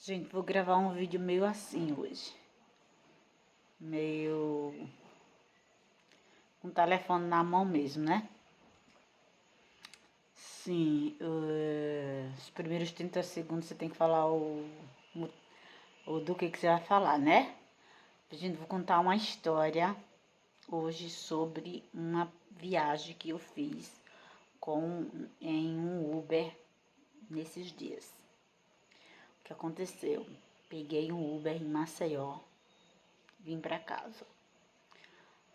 Gente, vou gravar um vídeo meio assim hoje. Meio com o telefone na mão mesmo, né? Sim, os primeiros 30 segundos você tem que falar o do que você vai falar, né? Gente, vou contar uma história hoje sobre uma viagem que eu fiz em um Uber nesses dias. O que aconteceu? Peguei um Uber em Maceió, vim pra casa.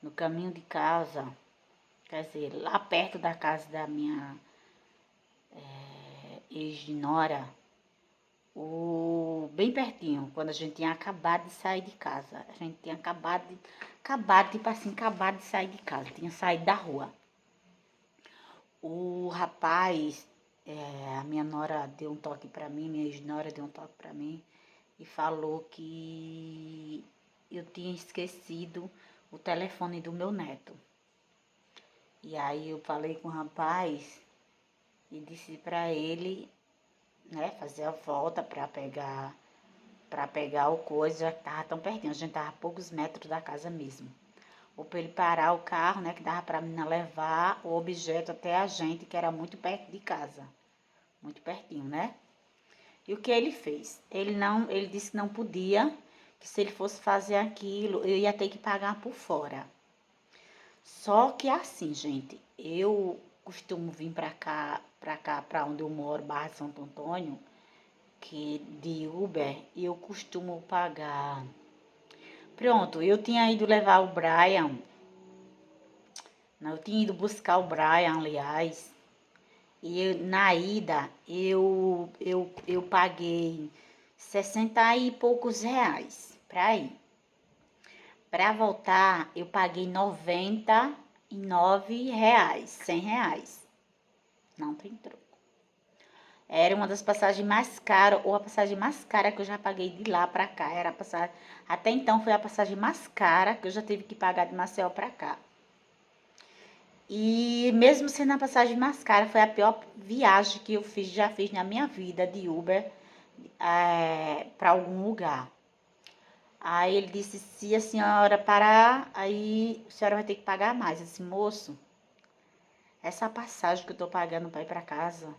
No caminho de casa, quer dizer, lá perto da casa da minha ex-nora, bem pertinho, quando a gente tinha acabado de sair de casa. A gente tinha acabado de sair de casa, tinha saído da rua. O rapaz, a minha nora deu um toque pra mim, minha ex-nora deu um toque pra mim e falou que eu tinha esquecido o telefone do meu neto. E aí eu falei com o rapaz e disse pra ele, né, fazer a volta para pegar o coisa, já que tava tão pertinho, a gente tava a poucos metros da casa mesmo. Ou para ele parar o carro, né, que dava pra menina levar o objeto até a gente, que era muito perto de casa. Muito pertinho, né? E o que ele fez? Ele disse que não podia, que se ele fosse fazer aquilo, eu ia ter que pagar por fora. Só que assim, gente, eu costumo vir pra onde eu moro, Barra de Santo Antônio, que de Uber, eu costumo pagar. Pronto, eu tinha ido levar o Brian, não, eu tinha ido buscar o Brian, aliás, na ida eu paguei 60 e poucos reais pra ir. Pra voltar, eu paguei 99 reais, 100 reais. Não tem troco. Era uma das passagens mais caras, ou a passagem mais cara que eu já paguei de lá pra cá. Era a passagem, até então foi a passagem mais cara que eu já tive que pagar de Maceió pra cá. E mesmo sendo a passagem mais cara, foi a pior viagem que eu já fiz na minha vida de Uber pra algum lugar. Aí ele disse, se a senhora parar, aí a senhora vai ter que pagar mais. Eu disse, moço, essa passagem que eu tô pagando pra ir pra casa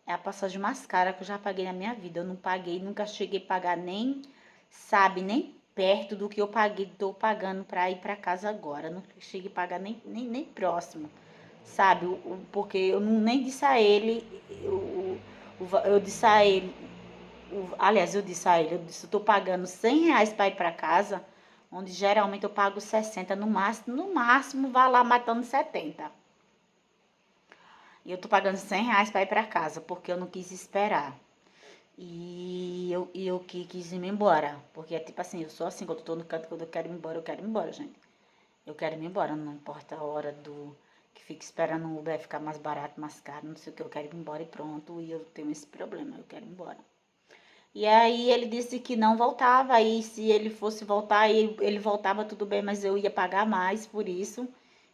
é a passagem mais cara que eu já paguei na minha vida. Eu não paguei, nunca cheguei a pagar nem, sabe, nem perto do que eu paguei, tô pagando pra ir pra casa agora. Não cheguei a pagar nem próximo, sabe? Porque eu nem disse a ele, eu disse a ele, aliás, eu disse a ele, eu disse, eu tô pagando 100 reais pra ir pra casa, onde geralmente eu pago 60 no máximo vai lá matando 70. E eu tô pagando 100 reais pra ir pra casa, porque eu não quis esperar. E eu quis ir embora. Porque é tipo assim, eu sou assim, quando eu tô no canto, quando eu quero ir embora, gente. Eu quero ir embora, não importa a hora que fica esperando o Uber ficar mais barato, mais caro, não sei o que, eu quero ir embora e pronto. E eu tenho esse problema, eu quero ir embora. E aí ele disse que não voltava, aí se ele fosse voltar, ele voltava tudo bem, mas eu ia pagar mais por isso,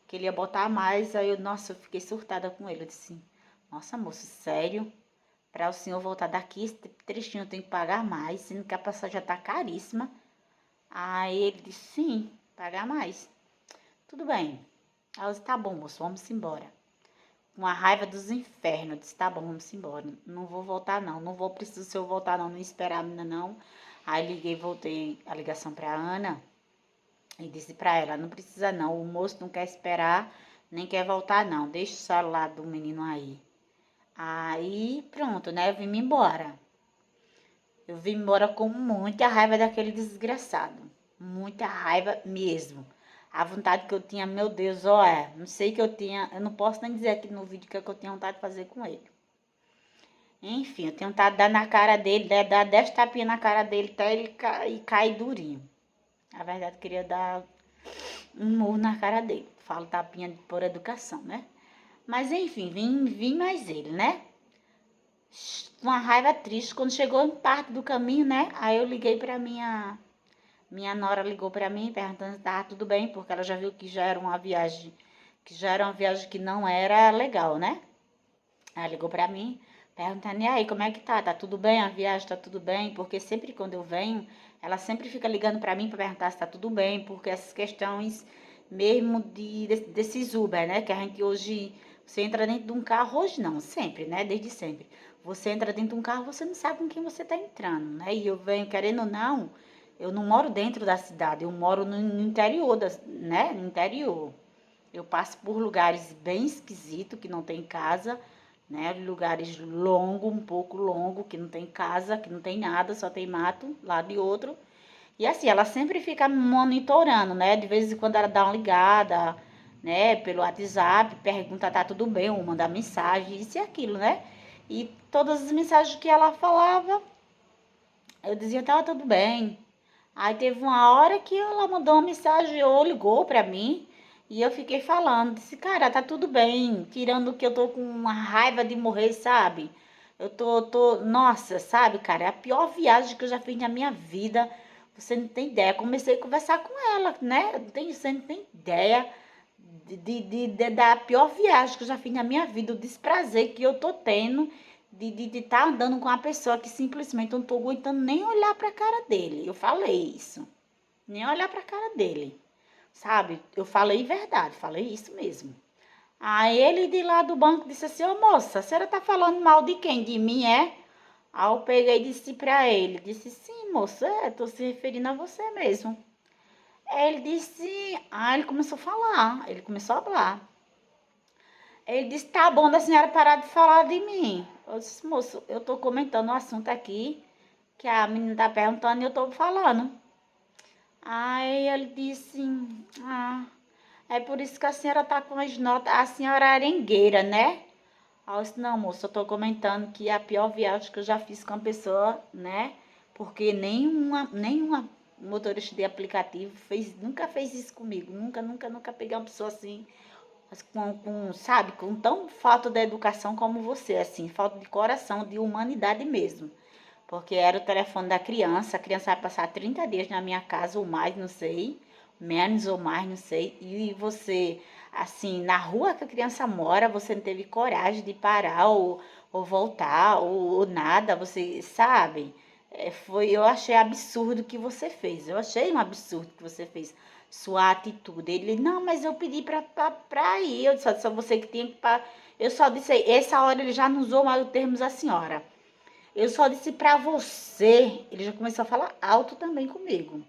que ele ia botar mais. Aí nossa, eu fiquei surtada com ele. Eu disse, nossa moço, sério? Para o senhor voltar daqui, esse trechinho eu tenho que pagar mais, sendo que a passagem já tá caríssima. Aí ele disse, sim, pagar mais. Tudo bem. Aí eu disse, tá bom, moço, vamos embora. Com a raiva dos infernos, eu disse, tá bom, vamos embora. Não vou voltar não, não vou precisar do senhor voltar não, não esperar a menina não. Aí liguei, voltei a ligação pra Ana e disse pra ela, não precisa não, o moço não quer esperar, nem quer voltar não, deixa o celular do menino aí. Aí pronto, né, eu vim embora. Eu vim embora com muita raiva daquele desgraçado. Muita raiva mesmo. A vontade que eu tinha, meu Deus, não sei que eu tinha, eu não posso nem dizer aqui no vídeo que eu tinha vontade de fazer com ele. Enfim, eu tenho vontade de dar na cara dele, dar 10 tapinhas na cara dele até ele cair durinho. Na verdade, eu queria dar um murro na cara dele. Falo tapinha por educação, né? Mas enfim, vim mais ele, né? Uma raiva triste. Quando chegou em parte do caminho, né? Aí eu liguei pra minha nora ligou pra mim perguntando se tava tudo bem, porque ela já viu que já era uma viagem que não era legal, né? Ela ligou pra mim, Perguntando, e aí, como é que tá? Tá tudo bem? A viagem tá tudo bem? Porque sempre quando eu venho, ela sempre fica ligando pra mim pra perguntar se tá tudo bem, porque essas questões mesmo desses Uber, né? Que a gente hoje, você entra dentro de um carro, hoje não, sempre, né? Desde sempre. Você entra dentro de um carro, você não sabe com quem você tá entrando, né? E eu venho, querendo ou não, eu não moro dentro da cidade, eu moro no interior, né? No interior. Eu passo por lugares bem esquisitos, que não tem casa, né? Lugares longos, um pouco longo, que não tem casa, que não tem nada, só tem mato, lado e outro. E assim, ela sempre fica me monitorando, né? De vez em quando ela dá uma ligada, né? Pelo WhatsApp, pergunta, tá tudo bem, ou mandar mensagem, isso e aquilo, né? E todas as mensagens que ela falava, eu dizia, tá tudo bem. Aí teve uma hora que ela mandou uma mensagem ou ligou pra mim e eu fiquei falando, disse, cara, tá tudo bem, tirando que eu tô com uma raiva de morrer, sabe? Nossa, sabe, cara, é a pior viagem que eu já fiz na minha vida. Você não tem ideia. Comecei a conversar com ela, né? Você não tem ideia da pior viagem que eu já fiz na minha vida, o desprazer que eu tô tendo de estar andando com uma pessoa que simplesmente eu não tô aguentando nem olhar pra cara dele. Eu falei isso. Nem olhar pra cara dele. Sabe? Eu falei verdade, falei isso mesmo. Aí ele de lá do banco disse assim, ô moça, a senhora tá falando mal de quem? De mim, é? Aí eu peguei e disse pra ele, disse, sim, moça, tô se referindo a você mesmo. Aí ele disse, ele começou a falar, ele começou a falar. Ele disse, tá bom da senhora parar de falar de mim. Eu disse, moço, eu tô comentando o assunto aqui, que a menina tá perguntando e eu tô falando. Aí ele disse, é por isso que a senhora tá com as notas, a senhora é arengueira, né? Aí eu disse, não, moço, eu tô comentando que é a pior viagem que eu já fiz com a pessoa, né? Porque nenhuma motorista de aplicativo nunca fez isso comigo. Nunca peguei uma pessoa assim, sabe, com tão falta de educação como você, assim, falta de coração, de humanidade mesmo. Porque era o telefone da criança, a criança vai passar 30 dias na minha casa ou mais, não sei, menos ou mais, não sei, e você, assim, na rua que a criança mora, você não teve coragem de parar ou voltar ou nada, você sabe? Eu achei absurdo o que você fez, eu achei um absurdo o que você fez, sua atitude. Ele, não, mas eu pedi pra ir, eu disse, só você que tinha que, eu só disse, essa hora ele já não usou mais o termo a senhora. Eu só disse pra você, ele já começou a falar alto também comigo.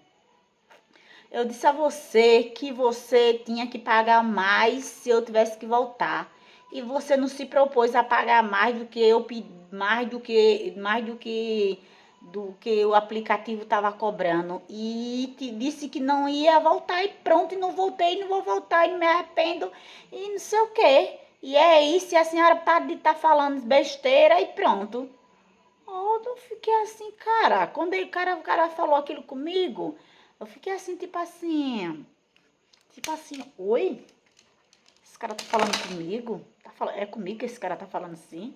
Eu disse a você que você tinha que pagar mais se eu tivesse que voltar. E você não se propôs a pagar mais do que eu mais do que o aplicativo estava cobrando. E te disse que não ia voltar e pronto, e não voltei, não vou voltar, e me arrependo e não sei o quê. E é isso, e a senhora para de estar falando besteira e pronto. Eu fiquei assim, cara, quando o cara falou aquilo comigo, eu fiquei assim, tipo assim, oi? Esse cara tá falando comigo? É comigo que esse cara tá falando assim?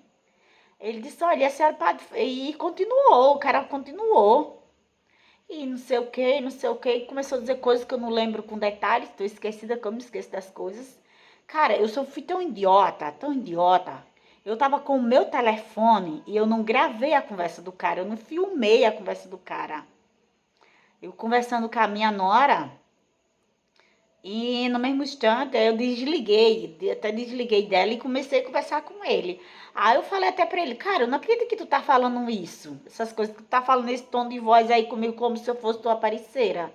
Ele disse, olha, a senhora pode... E continuou, o cara continuou. E não sei o que, não sei o que, começou a dizer coisas que eu não lembro com detalhes, tô esquecida que eu me esqueço das coisas. Cara, fui tão idiota. Eu tava com o meu telefone e eu não gravei a conversa do cara, eu não filmei a conversa do cara. Eu conversando com a minha nora e no mesmo instante eu até desliguei dela e comecei a conversar com ele. Aí eu falei até pra ele, cara, eu não acredito que tu tá falando isso, essas coisas que tu tá falando nesse tom de voz aí comigo como se eu fosse tua parceira.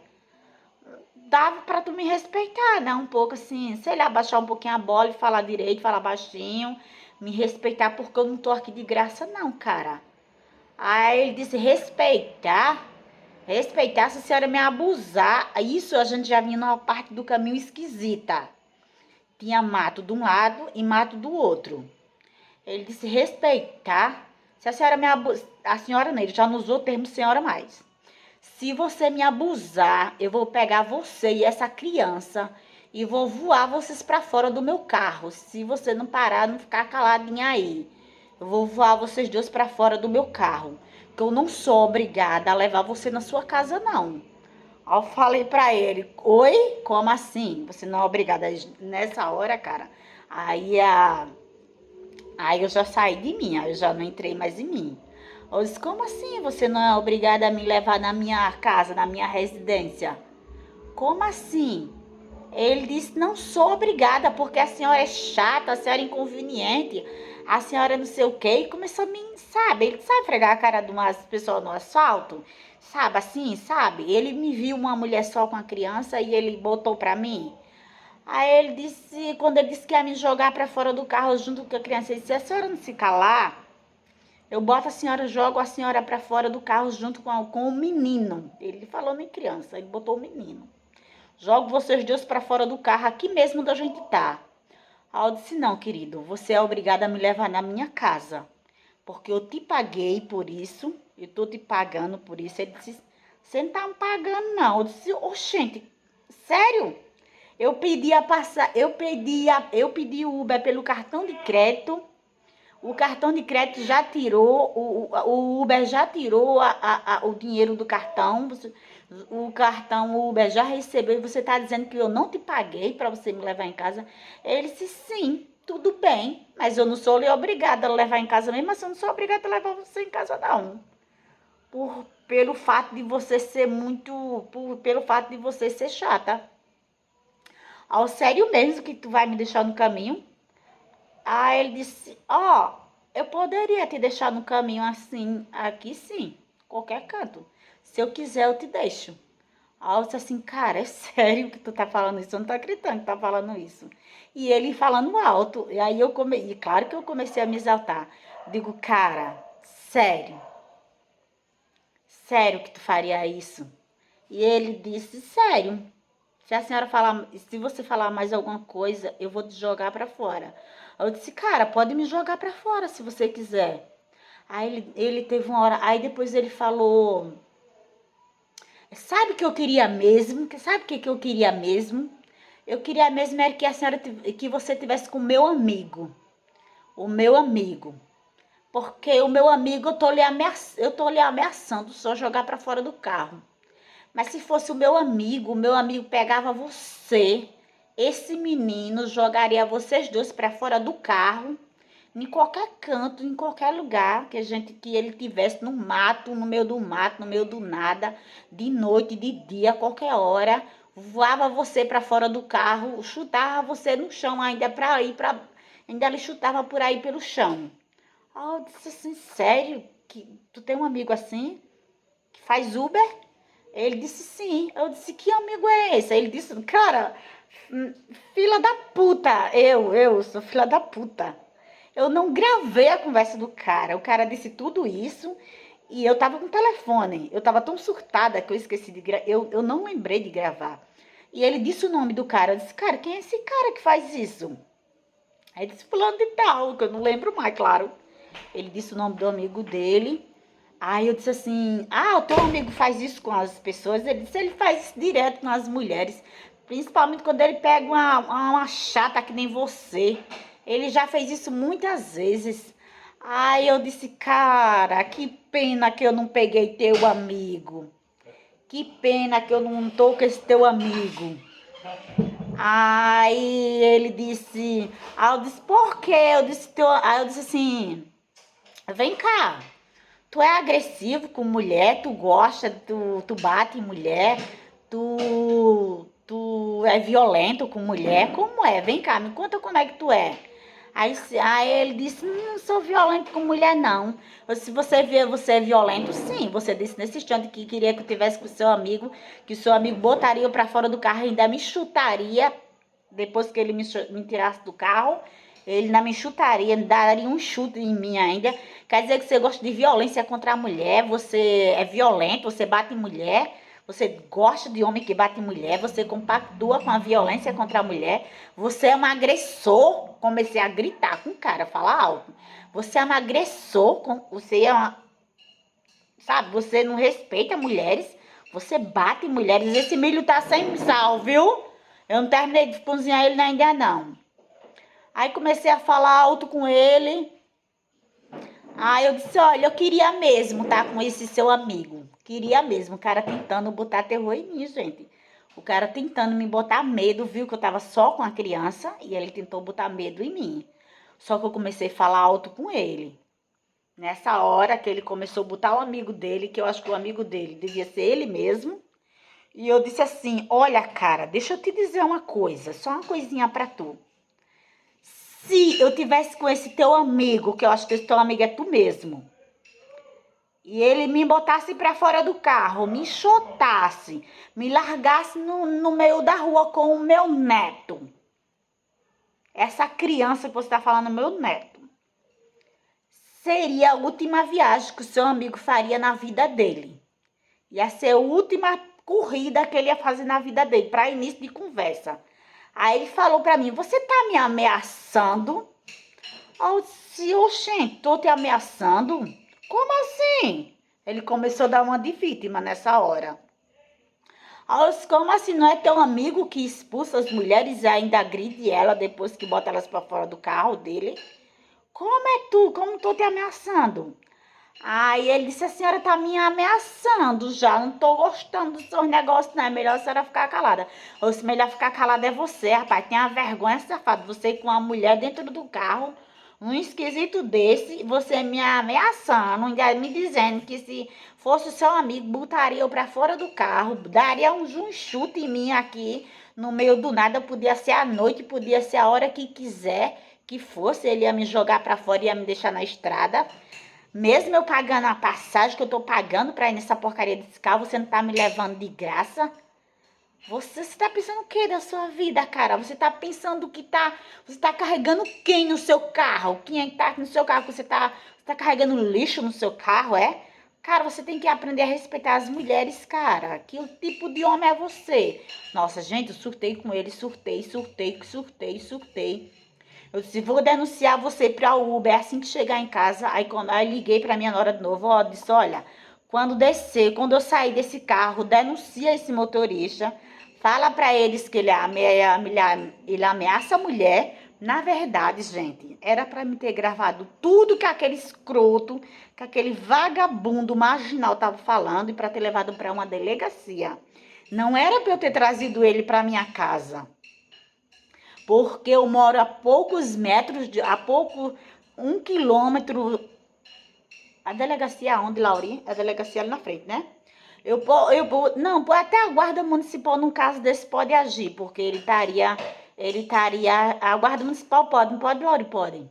Dava pra tu me respeitar, né? Um pouco assim, sei lá, baixar um pouquinho a bola e falar direito, falar baixinho, me respeitar porque eu não tô aqui de graça não, cara. Aí ele disse, respeitar? Respeitar se a senhora me abusar. Isso a gente já vinha numa parte do caminho esquisita. Tinha mato de um lado e mato do outro. Ele disse, respeitar? Se a senhora me abusar, a senhora não, ele já não usou o termo senhora mais. Se você me abusar, eu vou pegar você e essa criança e vou voar vocês para fora do meu carro. Se você não parar, não ficar caladinha aí. Eu vou voar vocês dois para fora do meu carro. Que eu não sou obrigada a levar você na sua casa, não. Aí eu falei para ele, oi? Como assim? Você não é obrigada? Nessa hora, cara, aí Aí eu já saí de mim, aí eu já não entrei mais em mim. Eu disse, como assim você não é obrigada a me levar na minha casa, na minha residência? Como assim? Ele disse, não sou obrigada, porque a senhora é chata, a senhora é inconveniente, a senhora não sei o quê. E começou a me, sabe, ele sabe fregar a cara de umas pessoas no asfalto? Sabe, assim, sabe? Ele me viu uma mulher só com a criança e ele botou pra mim. Aí ele disse, quando ele disse que ia me jogar pra fora do carro junto com a criança, ele disse, se a senhora não se calar, eu boto a senhora, jogo a senhora pra fora do carro junto com o menino. Ele falou nem criança, ele botou o menino. Jogo vocês dois pra fora do carro, aqui mesmo onde a gente tá. Aí eu disse, não, querido, você é obrigado a me levar na minha casa, porque eu te paguei por isso, eu tô te pagando por isso. Ele disse, você não tá me pagando, não. Eu disse, oxente, sério? Eu pedi a passar, eu pedi o Uber pelo cartão de crédito. O cartão de crédito já tirou, o Uber já tirou o dinheiro do cartão. O cartão o Uber já recebeu e você está dizendo que eu não te paguei para você me levar em casa. Ele disse, sim, tudo bem, mas eu não sou lhe obrigada a levar em casa mesmo, mas eu não sou obrigada a levar você em casa não. Pelo fato de você ser pelo fato de você ser chata. Ao sério mesmo que tu vai me deixar no caminho? Aí ele disse, ó, eu poderia te deixar no caminho assim, aqui sim, qualquer canto. Se eu quiser, eu te deixo. Aí eu disse assim, cara, é sério que tu tá falando isso? Eu não tô acreditando que tá falando isso. E ele falando alto. E aí e claro que eu comecei a me exaltar. Digo, cara, sério, sério que tu faria isso? E ele disse, sério. Se a senhora falar, se você falar mais alguma coisa, eu vou te jogar pra fora. Eu disse, cara, pode me jogar pra fora se você quiser. Aí ele teve uma hora, aí depois ele falou, sabe o que eu queria mesmo? Sabe o que eu queria mesmo? Eu queria mesmo era que a senhora, que você tivesse com o meu amigo. O meu amigo. Porque o meu amigo, eu tô lhe ameaçando só jogar pra fora do carro. Mas se fosse o meu amigo pegava você, esse menino jogaria vocês dois para fora do carro, em qualquer canto, em qualquer lugar que ele tivesse no mato, no meio do mato, no meio do nada, de noite, de dia, qualquer hora, voava você para fora do carro, chutava você no chão ainda ainda lhe chutava por aí pelo chão. Ah, eu disse assim, sério? Que tu tem um amigo assim que faz Uber? Ele disse sim. Eu disse, que amigo é esse? Ele disse, cara, fila da puta. Eu sou fila da puta. Eu não gravei a conversa do cara. O cara disse tudo isso e eu tava com o telefone. Eu tava tão surtada que eu esqueci de gravar. Eu não lembrei de gravar. E ele disse o nome do cara. Eu disse, cara, quem é esse cara que faz isso? Aí ele disse, fulano de tal, que eu não lembro mais, claro. Ele disse o nome do amigo dele. Aí eu disse assim, o teu amigo faz isso com as pessoas? Ele disse, ele faz isso direto com as mulheres, principalmente quando ele pega uma chata que nem você. Ele já fez isso muitas vezes. Aí eu disse, cara, que pena que eu não peguei teu amigo. Que pena que eu não tô com esse teu amigo. Aí ele disse, aí eu disse, por quê? Aí eu disse assim, vem cá. Tu é agressivo com mulher, tu gosta, tu bate em mulher, tu é violento com mulher, como é? Vem cá, me conta como é que tu é. Aí ele disse, não sou violento com mulher não. Se você vê, você é violento, sim. Você disse nesse instante que queria que eu tivesse com o seu amigo, que o seu amigo botaria eu pra fora do carro e ainda me chutaria, depois que ele me tirasse do carro. Ele ainda me chutaria, daria um chute em mim ainda. Quer dizer que você gosta de violência contra a mulher, você é violento, você bate em mulher, você gosta de homem que bate em mulher, você compactua com a violência contra a mulher, você é um agressor. Comecei a gritar com o cara, falar alto. Você é um agressor, você é uma, sabe, você não respeita mulheres, você bate em mulheres. Esse milho tá sem sal, viu? Eu não terminei de cozinhar ele ainda não. Aí comecei a falar alto com ele. Aí eu disse, olha, eu queria mesmo tá com esse seu amigo. Queria mesmo. O cara tentando botar terror em mim, gente. O cara tentando me botar medo, viu que eu tava só com a criança. E ele tentou botar medo em mim. Só que eu comecei a falar alto com ele. Nessa hora que ele começou a botar o amigo dele, que eu acho que o amigo dele devia ser ele mesmo. E eu disse assim, olha, cara, deixa eu te dizer uma coisa, só uma coisinha pra tu. Se eu tivesse com esse teu amigo, que eu acho que esse teu amigo é tu mesmo, e ele me botasse pra fora do carro, me enxotasse, me largasse no meio da rua com o meu neto, essa criança que você tá falando, meu neto, seria a última viagem que o seu amigo faria na vida dele. Ia ser a última corrida que ele ia fazer na vida dele, para início de conversa. Aí ele falou para mim, você tá me ameaçando? Eu disse, oxente, tô te ameaçando? Como assim? Ele começou a dar uma de vítima nessa hora. Eu disse, como assim? Não é teu amigo que expulsa as mulheres e ainda agride ela depois que bota elas para fora do carro dele? Como é tu? Como tô te ameaçando? Aí ele disse, a senhora tá me ameaçando já, não tô gostando dos seus negócios, não, é melhor a senhora ficar calada. Ou se melhor ficar calada é você, rapaz, tenha vergonha, safado, você com uma mulher dentro do carro, um esquisito desse, você me ameaçando, ainda me dizendo que se fosse o seu amigo, botaria eu pra fora do carro, daria um chute em mim aqui, no meio do nada, podia ser à noite, podia ser a hora que quiser, que fosse, ele ia me jogar pra fora e ia me deixar na estrada. Mesmo eu pagando a passagem que eu tô pagando pra ir nessa porcaria desse carro, você não tá me levando de graça? Você tá pensando o que da sua vida, cara? Você tá pensando que você tá carregando quem no seu carro? Quem é que tá no seu carro? Você tá carregando lixo no seu carro, é? Cara, você tem que aprender a respeitar as mulheres, cara. Que o tipo de homem é você? Nossa, gente, eu surtei com ele, surtei. Eu disse, vou denunciar você para o Uber assim que chegar em casa. Aí liguei para minha nora de novo, ó, disse, olha, quando eu sair desse carro, denuncia esse motorista, fala para eles que ele ameaça a mulher. Na verdade, gente, era para me ter gravado tudo que aquele escroto, que aquele vagabundo marginal tava falando e para ter levado para uma delegacia. Não era para eu ter trazido ele para minha casa. Porque eu moro a poucos metros, um quilômetro. A delegacia onde, Laurinha? A delegacia ali na frente, né? Não, até a guarda municipal, num caso desse, pode agir, porque a guarda municipal pode, não pode, Lauri? Pode.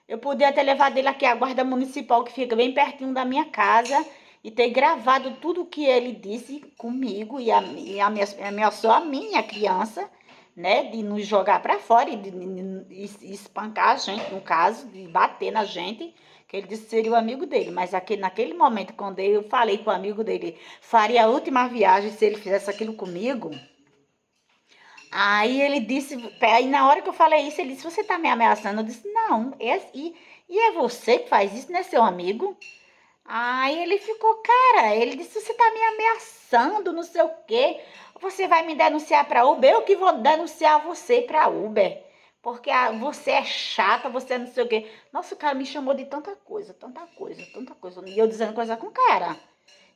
Eu podia ter levado ele aqui, a guarda municipal, que fica bem pertinho da minha casa, e ter gravado tudo o que ele disse comigo e ameaçou a minha criança, né, de nos jogar para fora e de espancar a gente, no caso, de bater na gente, que ele disse que seria o amigo dele. Mas naquele momento, quando eu falei com o amigo dele, faria a última viagem se ele fizesse aquilo comigo. Aí ele disse, aí na hora que eu falei isso, ele disse, você tá me ameaçando? Eu disse, não, e é você que faz isso, não é seu amigo? Aí ele ficou, cara, ele disse, você tá me ameaçando, não sei o quê. Você vai me denunciar pra Uber? Eu que vou denunciar você pra Uber. Porque você é chata, você não sei o quê. Nossa, o cara me chamou de tanta coisa. E eu dizendo coisa com o cara.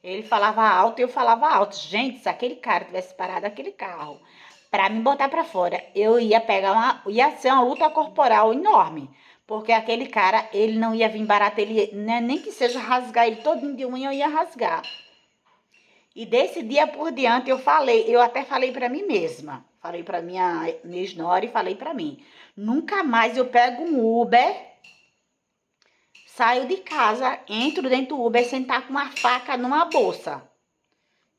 Ele falava alto e eu falava alto. Gente, se aquele cara tivesse parado aquele carro pra me botar pra fora, eu ia ia ser uma luta corporal enorme. Porque aquele cara, ele não ia vir barato, ele, né, nem que seja rasgar ele todo de unha, eu ia rasgar. E desse dia por diante eu até falei pra mim mesma, falei pra minha ex-nora e falei pra mim, nunca mais eu pego um Uber, saio de casa, entro dentro do Uber sem estar com uma faca numa bolsa.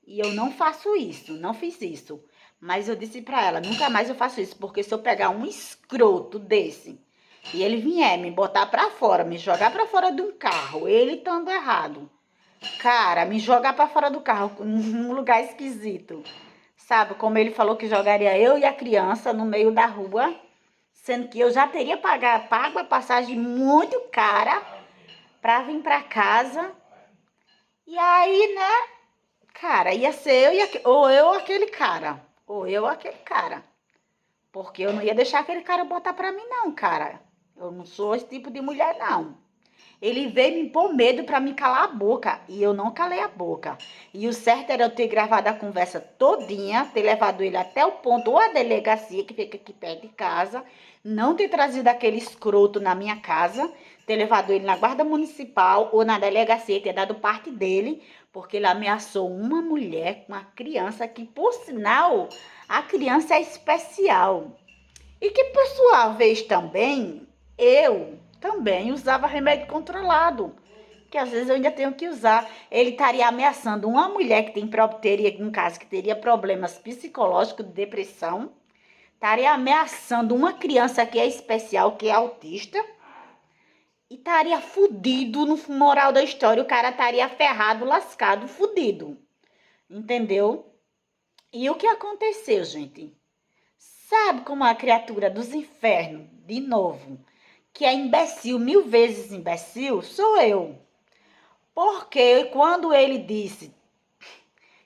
E eu não faço isso, não fiz isso. Mas eu disse pra ela, nunca mais eu faço isso, porque se eu pegar um escroto desse e ele vier me botar pra fora, me jogar pra fora de um carro, ele estando errado, cara, me jogar pra fora do carro, num lugar esquisito, sabe? Como ele falou que jogaria eu e a criança no meio da rua, sendo que eu já teria pago a passagem muito cara pra vir pra casa. E aí, né, cara, ia ser ou eu ou aquele cara. Ou eu ou aquele cara. Porque eu não ia deixar aquele cara botar pra mim, não, cara. Eu não sou esse tipo de mulher, não. Ele veio me pôr medo para me calar a boca. E eu não calei a boca. E o certo era eu ter gravado a conversa todinha, ter levado ele até o ponto, ou a delegacia, que fica aqui perto de casa, não ter trazido aquele escroto na minha casa, ter levado ele na guarda municipal ou na delegacia, ter dado parte dele, porque ele ameaçou uma mulher com uma criança que, por sinal, a criança é especial. E que, por sua vez, também, eu também usava remédio controlado, que às vezes eu ainda tenho que usar. Ele estaria ameaçando uma mulher que teria, no caso, que teria problemas psicológicos, de depressão, estaria ameaçando uma criança que é especial, que é autista, e estaria fudido no moral da história. O cara estaria ferrado, lascado, fudido. Entendeu? E o que aconteceu, gente? Sabe como a criatura dos infernos, de novo, que é imbecil, 1000 vezes imbecil, sou eu. Porque quando ele disse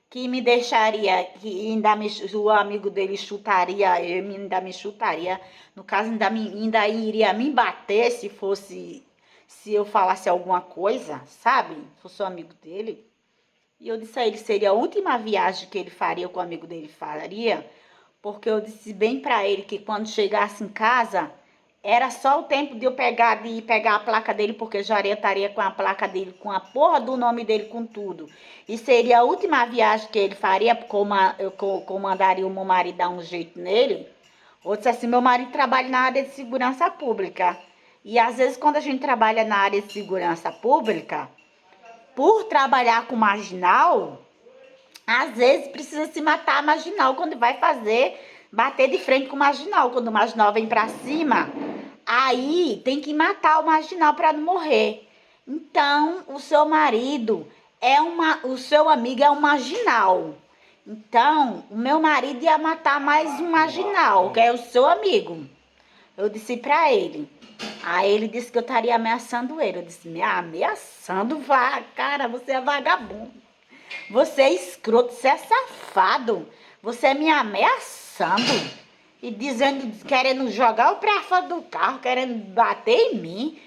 que me deixaria, que ainda o amigo dele chutaria, eu ainda me chutaria, no caso ainda iria me bater se eu falasse alguma coisa, sabe? Se fosse o amigo dele. E eu disse a ele, seria a última viagem que ele faria, que o amigo dele faria, porque eu disse bem para ele que quando chegasse em casa, era só o tempo de eu pegar a placa dele, porque já estaria com a placa dele, com a porra do nome dele, com tudo. E seria a última viagem que ele faria, eu comandaria o meu marido dar um jeito nele. Ou disse assim, meu marido trabalha na área de segurança pública. E às vezes quando a gente trabalha na área de segurança pública, por trabalhar com marginal, às vezes precisa se matar a marginal quando vai bater de frente com o marginal. Quando o marginal vem pra cima, aí tem que matar o marginal para não morrer. Então, o seu marido o seu amigo é um marginal. Então, o meu marido ia matar mais um marginal, que é o seu amigo. Eu disse pra ele. Aí ele disse que eu estaria ameaçando ele. Eu disse, me ameaçando? Cara, você é vagabundo. Você é escroto, você é safado. Você é me ameaçando. E dizendo, querendo jogar o pra fora do carro, querendo bater em mim.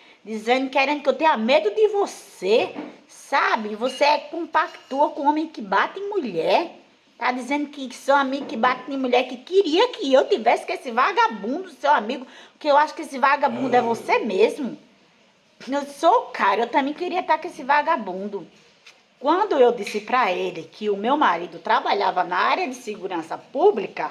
Querendo que eu tenha medo de você. Sabe? Você compactua com homem que bate em mulher. Tá dizendo que seu amigo que bate em mulher, que queria que eu tivesse com esse vagabundo, seu amigo. Porque eu acho que esse vagabundo é você mesmo. Eu sou cara, eu também queria estar com esse vagabundo. Quando eu disse para ele que o meu marido trabalhava na área de segurança pública,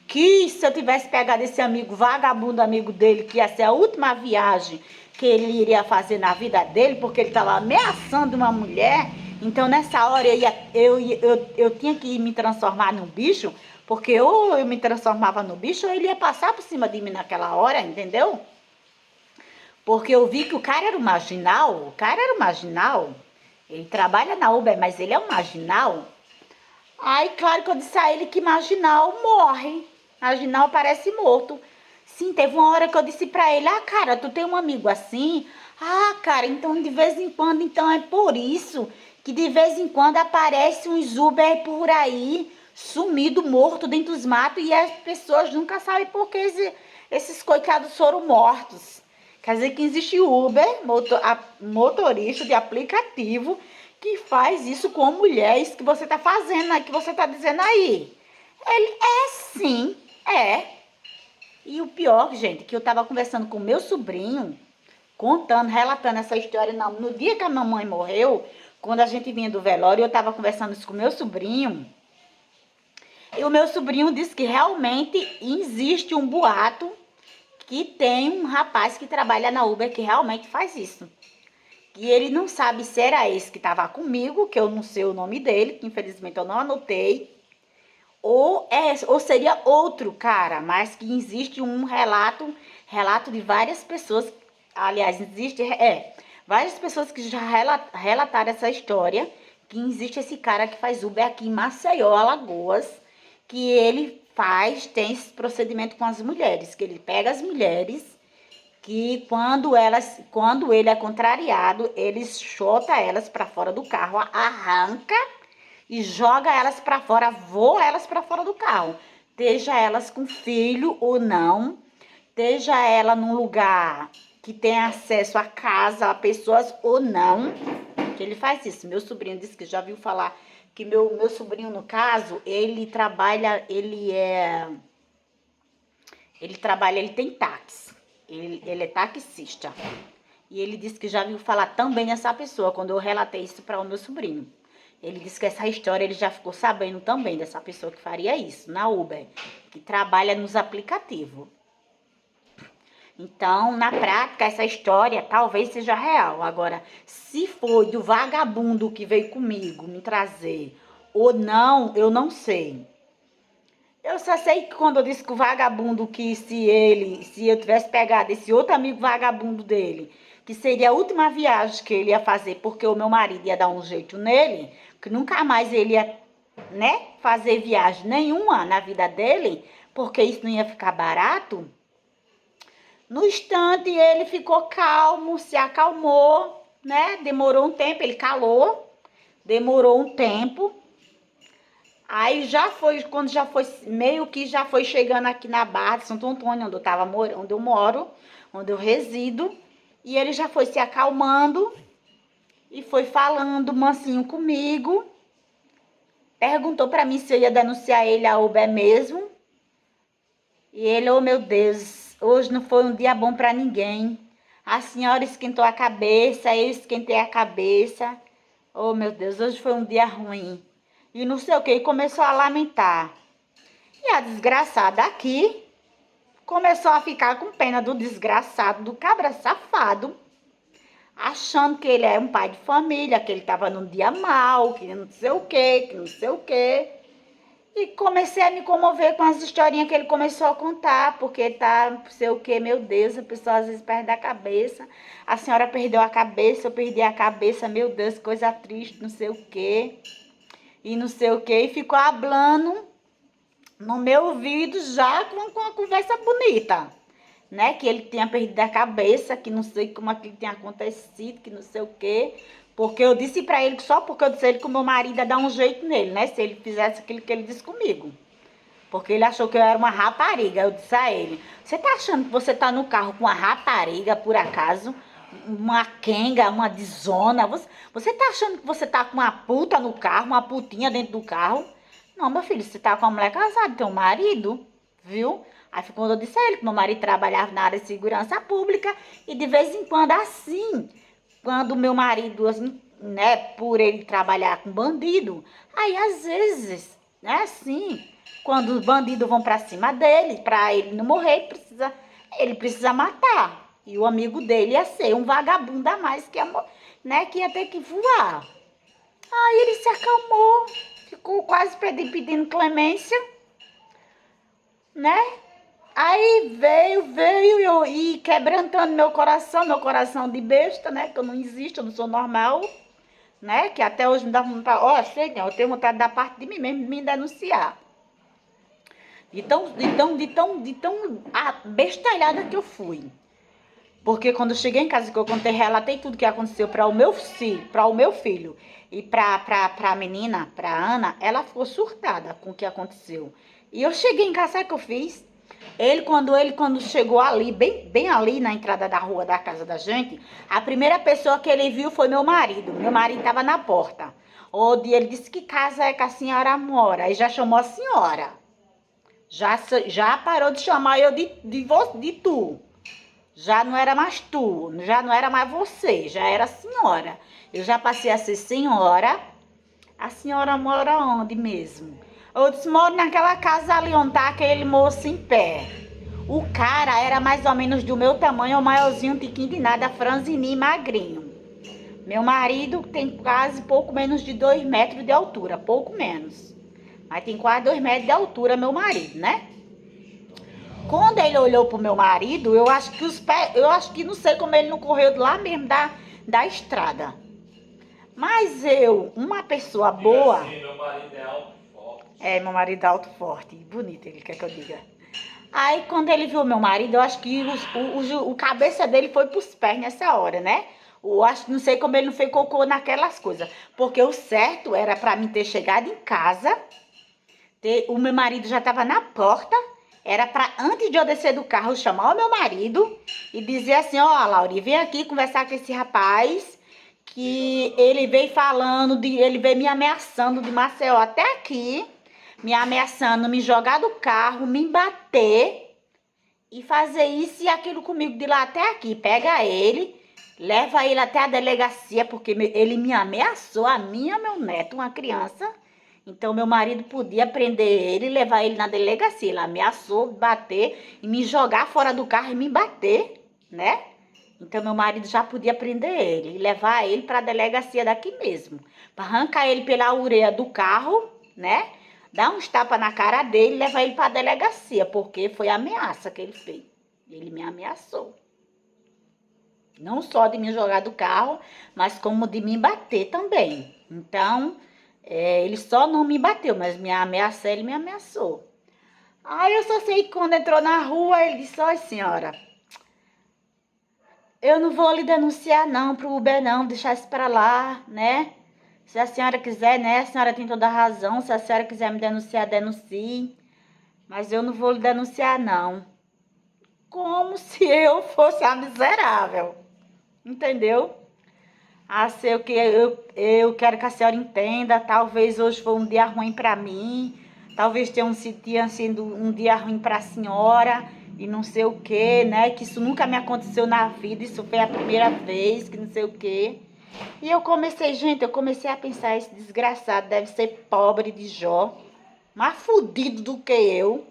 que se eu tivesse pegado esse amigo vagabundo, amigo dele, que ia ser a última viagem que ele iria fazer na vida dele, porque ele estava ameaçando uma mulher, então nessa hora eu tinha que me transformar num bicho, porque ou eu me transformava no bicho ou ele ia passar por cima de mim naquela hora, entendeu? Porque eu vi que o cara era um marginal, ele trabalha na Uber, mas ele é um marginal. Aí, claro que eu disse a ele que marginal morre. Marginal parece morto. Sim, teve uma hora que eu disse pra ele, cara, tu tem um amigo assim? Cara, então de vez em quando, então é por isso que de vez em quando aparece uns Uber por aí, sumido, morto dentro dos matos, e as pessoas nunca sabem por que esses coitados foram mortos. Quer dizer que existe Uber, motorista de aplicativo, que faz isso com mulheres que você tá fazendo, que você tá dizendo aí. Ele é sim, é. E o pior, gente, que eu tava conversando com meu sobrinho, relatando essa história. No dia que a mamãe morreu, quando a gente vinha do velório, eu tava conversando isso com meu sobrinho. E o meu sobrinho disse que realmente existe um boato que tem um rapaz que trabalha na Uber que realmente faz isso. E ele não sabe se era esse que estava comigo, que eu não sei o nome dele, que infelizmente eu não anotei, ou seria outro cara, mas que existe um relato de várias pessoas, aliás, várias pessoas que já relataram essa história, que existe esse cara que faz Uber aqui em Maceió, Alagoas, que ele tem esse procedimento com as mulheres, que ele pega as mulheres, que quando ele é contrariado, ele chota elas para fora do carro, arranca e joga elas para fora, voa elas para fora do carro. Esteja elas com filho ou não, esteja ela num lugar que tem acesso à casa, a pessoas ou não, que ele faz isso. Meu sobrinho disse que já viu falar que meu sobrinho, no caso, ele trabalha, ele tem táxi. Ele é taxista. E ele disse que já viu falar também nessa pessoa, quando eu relatei isso para o meu sobrinho. Ele disse que essa história ele já ficou sabendo também dessa pessoa que faria isso, na Uber, que trabalha nos aplicativos. Então, na prática, essa história talvez seja real. Agora, se foi do vagabundo que veio comigo me trazer ou não, eu não sei. Eu só sei que quando eu disse que o vagabundo, que se eu tivesse pegado esse outro amigo vagabundo dele, que seria a última viagem que ele ia fazer, porque o meu marido ia dar um jeito nele, que nunca mais ele ia, né, fazer viagem nenhuma na vida dele, porque isso não ia ficar barato. No instante ele ficou calmo, se acalmou, né? Demorou um tempo, ele calou, demorou um tempo. Aí já foi, quando já foi, meio que já foi chegando aqui na Barra de Santo Antônio, onde eu moro, onde eu resido, e ele já foi se acalmando e foi falando mansinho comigo. Perguntou para mim se eu ia denunciar ele a Uber mesmo. E ele, oh meu Deus, hoje não foi um dia bom para ninguém. A senhora esquentou a cabeça, eu esquentei a cabeça. Oh meu Deus, hoje foi um dia ruim. E não sei o que, e começou a lamentar. E a desgraçada aqui começou a ficar com pena do desgraçado, do cabra safado, achando que ele é um pai de família, que ele estava num dia mal, que não sei o que, que não sei o que. E comecei a me comover com as historinhas que ele começou a contar, porque tá, não sei o que, meu Deus, a pessoa às vezes perde a cabeça. A senhora perdeu a cabeça, eu perdi a cabeça, meu Deus, coisa triste, não sei o que. E não sei o que, e ficou hablando no meu ouvido já com uma conversa bonita, né? Que ele tinha perdido a cabeça, que não sei como aquilo tinha acontecido, que não sei o que. Porque eu disse pra ele que só porque eu disse a ele que o meu marido ia dar um jeito nele, né? Se ele fizesse aquilo que ele disse comigo. Porque ele achou que eu era uma rapariga. Eu disse a ele, você tá achando que você tá no carro com uma rapariga, por acaso? Uma quenga, uma desona? Você tá achando que você tá com uma puta no carro, uma putinha dentro do carro? Não, meu filho, você tá com uma mulher casada, tem um marido, viu? Aí foi quando eu disse a ele que meu marido trabalhava na área de segurança pública e de vez em quando assim, quando o meu marido, assim, né, por ele trabalhar com bandido, aí às vezes, né, assim, quando os bandidos vão pra cima dele, pra ele não morrer, ele precisa matar. E o amigo dele ia ser um vagabundo a mais que ia, né, que ia ter que voar. Aí ele se acalmou, ficou quase pedindo clemência, né? Aí veio e quebrantando meu coração de besta, né? Que eu não existo, eu não sou normal, né? Que até hoje me dá vontade, ó, Senhor, eu tenho vontade da parte de mim mesmo de me denunciar. De tão bestalhada que eu fui. Porque quando eu cheguei em casa, que eu contei, relatei tudo que aconteceu para o meu filho e para a menina, para a Ana, ela ficou surtada com o que aconteceu. E eu cheguei em casa, sabe o que eu fiz? Quando chegou ali, bem ali na entrada da rua da casa da gente, a primeira pessoa que ele viu foi meu marido. Meu marido estava na porta. Onde ele disse que casa é que a senhora mora. Aí já chamou a senhora. Já parou de chamar eu de tu. Já não era mais tu, já não era mais você, já era senhora. Eu já passei a ser senhora. A senhora mora onde mesmo? Eu disse, moro naquela casa ali onde tá aquele moço em pé. O cara era mais ou menos do meu tamanho, o maiorzinho, tiquinho de nada, franzininho, magrinho. Meu marido tem quase pouco menos de 2 metros de altura, pouco menos. Mas tem quase 2 metros de altura, meu marido, né? Quando ele olhou pro meu marido, eu acho que não sei como ele não correu de lá mesmo da estrada. Mas eu, uma pessoa boa. Assim, meu marido é alto e forte. É, meu marido é alto, forte, bonito, ele quer que eu diga. Aí quando ele viu meu marido, eu acho que o cabeça dele foi pros pés nessa hora, né? Eu acho, não sei como ele não fez cocô naquelas coisas. Porque o certo era pra mim ter chegado em casa, o meu marido já tava na porta. Era para, antes de eu descer do carro, chamar o meu marido e dizer assim, ó, Lauri, vem aqui conversar com esse rapaz, que ele veio falando, ele veio me ameaçando de Maceió até aqui, me ameaçando, me jogar do carro, me bater e fazer isso e aquilo comigo de lá até aqui. Pega ele, leva ele até a delegacia, porque ele me ameaçou, a mim e ao meu neto, uma criança. Então, meu marido podia prender ele e levar ele na delegacia. Ele ameaçou bater e me jogar fora do carro e me bater, né? Então, meu marido já podia prender ele e levar ele para a delegacia daqui mesmo. Para arrancar ele pela orelha do carro, né? Dar uns tapas na cara dele e levar ele para a delegacia, porque foi a ameaça que ele fez. Ele me ameaçou. Não só de me jogar do carro, mas como de me bater também. Então, ele só não me bateu, mas me ameaçou, ele me ameaçou. Aí eu só sei que quando entrou na rua, ele disse, ó senhora, eu não vou lhe denunciar não pro Uber não, deixar isso pra lá, né? Se a senhora quiser, né, a senhora tem toda a razão, se a senhora quiser me denunciar, denuncie. Mas eu não vou lhe denunciar não. Como se eu fosse a miserável, entendeu? Assim, eu quero que a senhora entenda, talvez hoje foi um dia ruim para mim, talvez tenha sido um dia ruim para a senhora, e não sei o que, né? Que isso nunca me aconteceu na vida, isso foi a primeira vez, que não sei o que. E eu comecei a pensar, esse desgraçado deve ser pobre de Jó, mais fudido do que eu,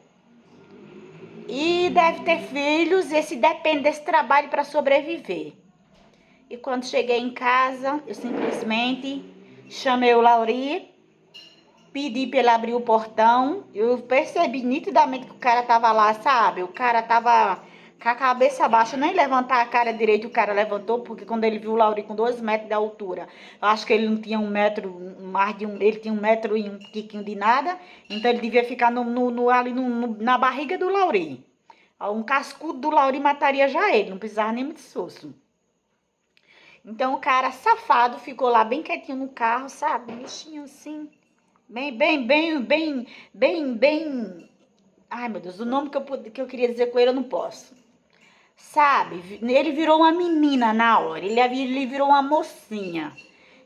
e deve ter filhos, e esse depende desse trabalho para sobreviver. E quando cheguei em casa, eu simplesmente chamei o Lauri, pedi para ele abrir o portão. Eu percebi nitidamente que o cara tava lá, sabe? O cara tava com a cabeça baixa, nem levantar a cara direito o cara levantou, porque quando ele viu o Lauri com 2 metros de altura, eu acho que ele não tinha 1 metro, ele tinha 1 metro e um tiquinho de nada, então ele devia ficar ali na barriga do Lauri. Um cascudo do Lauri mataria já ele, não precisava nem muito esforço. Então o cara safado ficou lá bem quietinho no carro, sabe? Bichinho assim, bem. Ai, meu Deus, o nome que eu queria dizer com ele eu não posso. Sabe? Ele virou uma menina na hora, ele virou uma mocinha,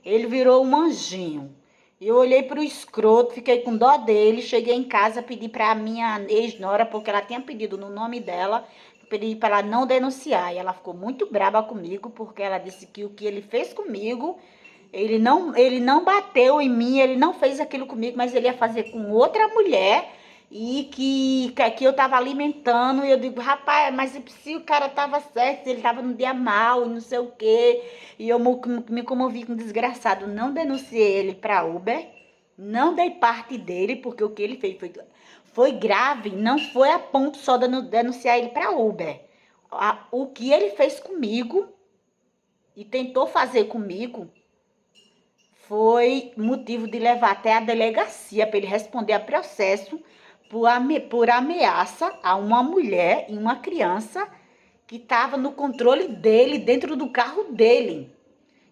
ele virou um anjinho. Eu olhei pro escroto, fiquei com dó dele, cheguei em casa, pedi pra minha ex-nora, porque ela tinha pedido no nome dela, pedi para ela não denunciar. E ela ficou muito brava comigo, porque ela disse que o que ele fez comigo, ele não bateu em mim, ele não fez aquilo comigo, mas ele ia fazer com outra mulher, e que eu tava alimentando. E eu digo, rapaz, mas se o cara tava certo, ele tava num dia mal e não sei o quê. E eu me comovi com o desgraçado, não denunciei ele pra Uber, não dei parte dele, porque o que ele fez foi grave, não foi a ponto só de denunciar ele para Uber. O que ele fez comigo e tentou fazer comigo foi motivo de levar até a delegacia para ele responder a processo por ameaça a uma mulher e uma criança que estava no controle dele, dentro do carro dele.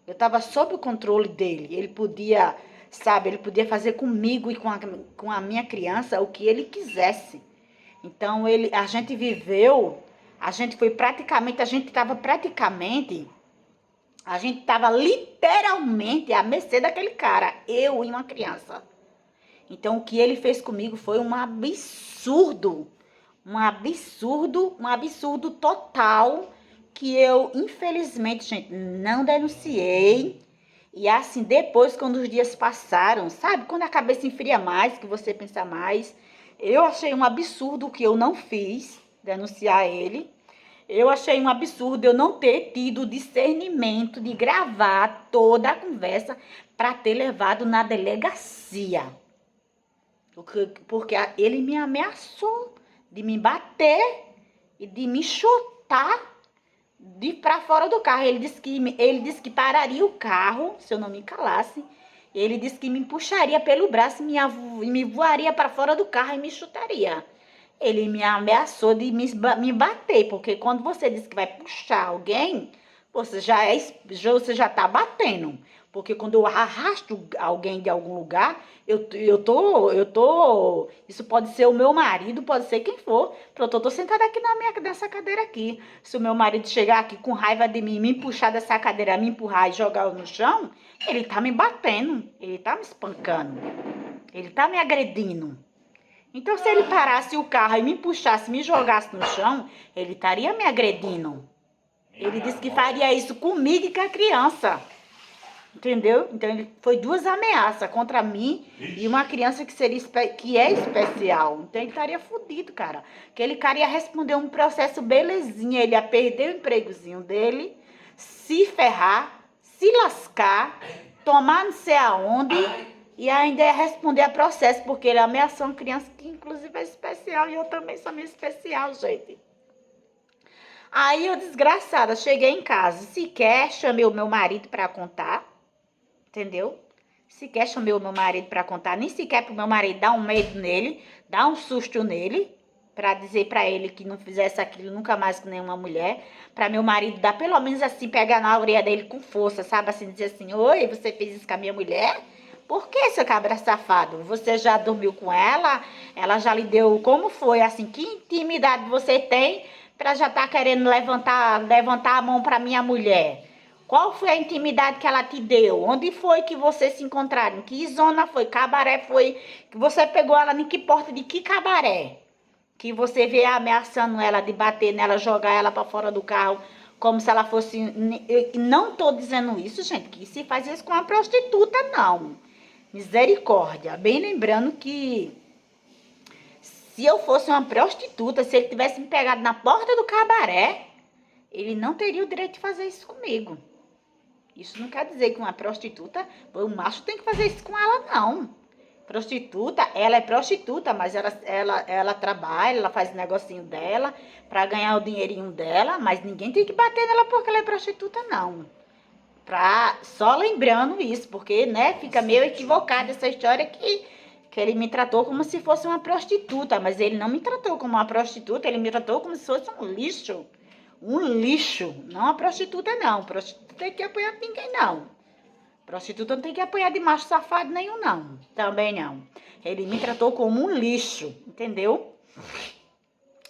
Eu estava sob o controle dele. Ele podia, sabe, ele podia fazer comigo e com a minha criança o que ele quisesse. Então, a gente estava literalmente à mercê daquele cara, eu e uma criança. Então, o que ele fez comigo foi um absurdo total, que eu, infelizmente, gente, não denunciei. E assim, depois, quando os dias passaram, sabe? Quando a cabeça esfria mais, que você pensa mais, eu achei um absurdo que eu não fiz, denunciar ele. Eu achei um absurdo eu não ter tido discernimento de gravar toda a conversa para ter levado na delegacia. Porque ele me ameaçou de me bater e de me chutar para fora do carro. Ele disse que pararia o carro se eu não me calasse. Ele disse que me puxaria pelo braço e me voaria para fora do carro e me chutaria. Ele me ameaçou de me bater, porque quando você diz que vai puxar alguém, você já está batendo. Porque quando eu arrasto alguém de algum lugar, isso pode ser o meu marido, pode ser quem for. Pronto, eu tô sentada aqui nessa cadeira aqui. Se o meu marido chegar aqui com raiva de mim, me puxar dessa cadeira, me empurrar e jogar eu no chão, ele tá me batendo, ele tá me espancando, ele tá me agredindo. Então, se ele parasse o carro e me puxasse, me jogasse no chão, ele estaria me agredindo. Ele disse que faria isso comigo e com a criança. Entendeu? Então, foi 2 ameaças contra mim e uma criança que é especial. Então, ele estaria fudido, cara. Aquele cara ia responder um processo belezinha. Ele ia perder o empregozinho dele, se ferrar, se lascar, tomar não sei aonde e ainda ia responder a processo, porque ele ameaçou uma criança que, inclusive, é especial. E eu também sou meio especial, gente. Aí, eu, desgraçada, cheguei em casa. Sequer chamei o meu marido pra contar. Entendeu? Sequer chamei o meu marido pra contar. Nem sequer pro meu marido dar um medo nele. Dar um susto nele. Pra dizer pra ele que não fizesse aquilo nunca mais com nenhuma mulher. Pra meu marido dar pelo menos assim, pegar na orelha dele com força, sabe? Assim, dizer assim, oi, você fez isso com a minha mulher? Por que, seu cabra safado? Você já dormiu com ela? Ela já lhe deu... Como foi? Assim, que intimidade você tem pra já tá querendo levantar a mão pra minha mulher? Qual foi a intimidade que ela te deu? Onde foi que vocês se encontraram? Que zona foi? Cabaré foi? Que você pegou ela em que porta de que cabaré? Que você veio ameaçando ela de bater nela, jogar ela pra fora do carro, como se ela fosse... Eu não tô dizendo isso, gente, que se faz isso com uma prostituta, não. Misericórdia. Bem lembrando que se eu fosse uma prostituta, se ele tivesse me pegado na porta do cabaré, ele não teria o direito de fazer isso comigo. Isso não quer dizer que uma prostituta, o macho tem que fazer isso com ela, não. Prostituta, ela é prostituta, mas ela trabalha, ela faz o negocinho dela pra ganhar o dinheirinho dela, mas ninguém tem que bater nela porque ela é prostituta, não. Só lembrando isso, porque, né, fica meio equivocada essa história que ele me tratou como se fosse uma prostituta, mas ele não me tratou como uma prostituta, ele me tratou como se fosse um lixo. Um lixo, não a prostituta, não. Prostituta tem que apoiar ninguém, não. Prostituta não tem que apoiar de macho safado nenhum, não. Também não. Ele me tratou como um lixo, entendeu?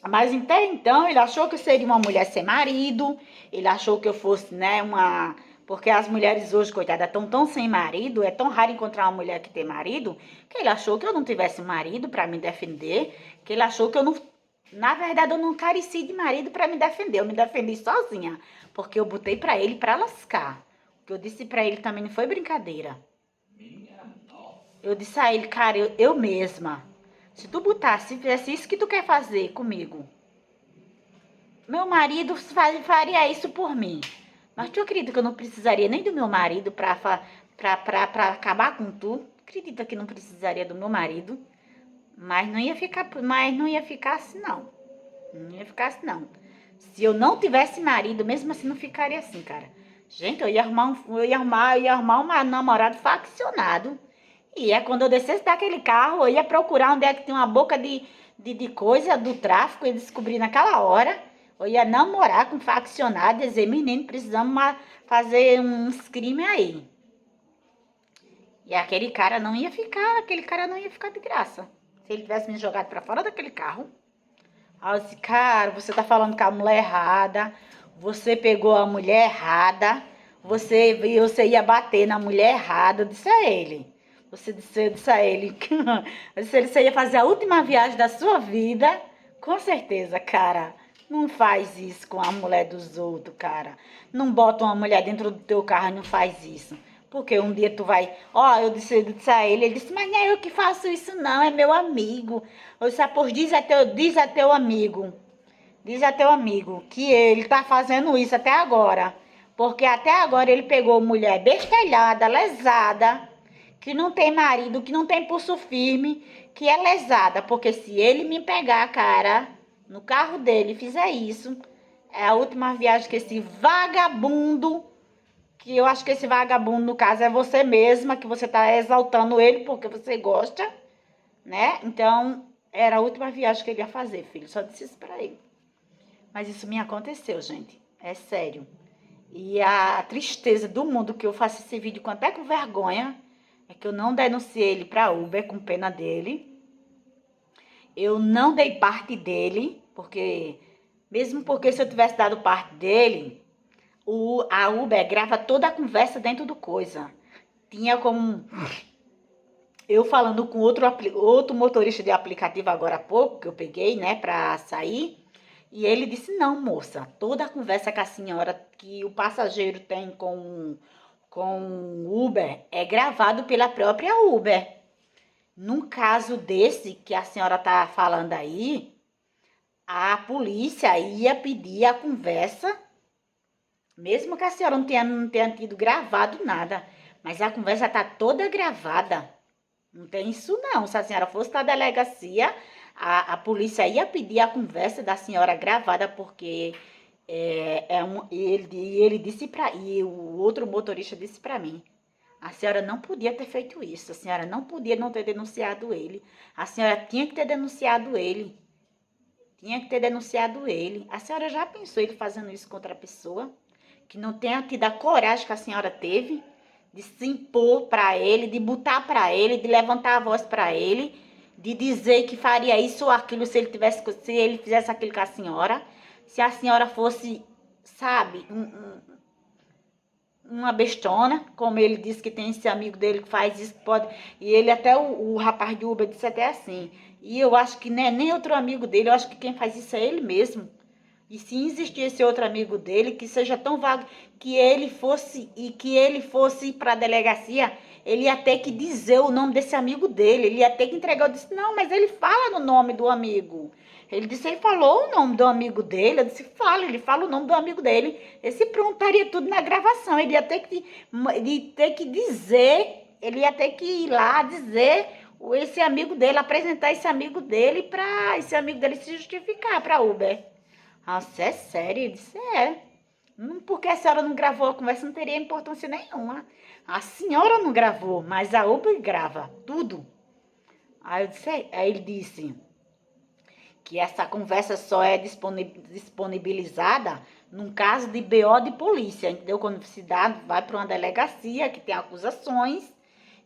Mas até então, ele achou que eu seria uma mulher sem marido. Ele achou que eu fosse, né, uma... Porque as mulheres hoje, coitadas, estão tão sem marido. É tão raro encontrar uma mulher que tem marido. Que ele achou que eu não tivesse marido pra me defender. Que ele achou que eu não... Na verdade, eu não careci de marido pra me defender. Eu me defendi sozinha. Porque eu botei pra ele pra lascar. O que eu disse pra ele também não foi brincadeira. Eu disse a ele, cara, eu mesma. Se tu botasse, se fizesse isso que tu quer fazer comigo, meu marido faria isso por mim. Mas tu acredita que eu não precisaria nem do meu marido pra acabar com tu? Acredita que não precisaria do meu marido? Mas não ia ficar assim, não. Não ia ficar assim, não. Se eu não tivesse marido, mesmo assim não ficaria assim, cara. Gente, eu ia arrumar um namorado faccionado. E é quando eu descesse daquele carro, eu ia procurar onde é que tem uma boca de coisa do tráfico e descobrir naquela hora. Eu ia namorar com faccionado e dizer, menino, precisamos fazer uns crimes aí. E aquele cara não ia ficar de graça. Se ele tivesse me jogado pra fora daquele carro. Aí eu disse, cara, você tá falando com a mulher errada. Você pegou a mulher errada. Você ia bater na mulher errada. Eu disse a ele. Você disse a ele que você ia fazer a última viagem da sua vida. Com certeza, cara. Não faz isso com a mulher dos outros, cara. Não bota uma mulher dentro do teu carro e não faz isso. Porque um dia tu vai... eu disse a ele disse, mas não é eu que faço isso não, é meu amigo. Eu disse, pois diz a teu amigo. Diz a teu amigo que ele tá fazendo isso até agora. Porque até agora ele pegou mulher bestelhada, lesada, que não tem marido, que não tem pulso firme, que é lesada. Porque se ele me pegar, cara, no carro dele e fizer isso, é a última viagem que esse vagabundo, que eu acho que esse vagabundo, no caso, é você mesma, que você tá exaltando ele porque você gosta, né? Então, era a última viagem que ele ia fazer, filho. Só disse isso pra ele. Mas isso me aconteceu, gente. É sério. E a tristeza do mundo que eu faço esse vídeo com até com vergonha é que eu não denunciei ele para Uber com pena dele. Eu não dei parte dele, mesmo porque se eu tivesse dado parte dele, a Uber grava toda a conversa dentro do coisa. Tinha como eu falando com outro motorista de aplicativo agora há pouco, que eu peguei, né, pra sair, e ele disse, não, moça, toda a conversa que a senhora, que o passageiro tem com o Uber, é gravado pela própria Uber. Num caso desse que a senhora tá falando aí, a polícia ia pedir a conversa, mesmo que a senhora não tenha tido gravado nada, mas a conversa tá toda gravada. Não tem isso não. Se a senhora fosse na delegacia, a polícia ia pedir a conversa da senhora gravada, porque ele disse e o outro motorista disse para mim, a senhora não podia ter feito isso, a senhora não podia não ter denunciado ele, a senhora tinha que ter denunciado ele, A senhora já pensou ele fazendo isso contra a pessoa? Que não tenha tido a coragem que a senhora teve de se impor para ele, de botar para ele, de levantar a voz para ele, de dizer que faria isso ou aquilo se ele fizesse aquilo com a senhora, se a senhora fosse, sabe, uma bestona, como ele disse que tem esse amigo dele que faz isso, pode, e ele até o rapaz de Uber disse até assim, e eu acho que não é nem outro amigo dele, eu acho que quem faz isso é ele mesmo. E se existir esse outro amigo dele, que seja tão vago, que ele fosse para a delegacia, ele ia ter que dizer o nome desse amigo dele, ele ia ter que entregar. Eu disse, não, mas ele fala no nome do amigo. Ele disse, ele falou o nome do amigo dele. Eu disse, ele fala o nome do amigo dele. Esse pronto, estaria tudo na gravação. Ele ia ter que dizer, ele ia ter que ir lá dizer esse amigo dele, apresentar esse amigo dele para esse amigo dele se justificar para Uber. Nossa, é sério? Ele disse, é. Porque a senhora não gravou a conversa, não teria importância nenhuma. A senhora não gravou, mas a Uber grava tudo. Aí ele disse que essa conversa só é disponibilizada num caso de BO de polícia, entendeu? Quando se vai para uma delegacia que tem acusações,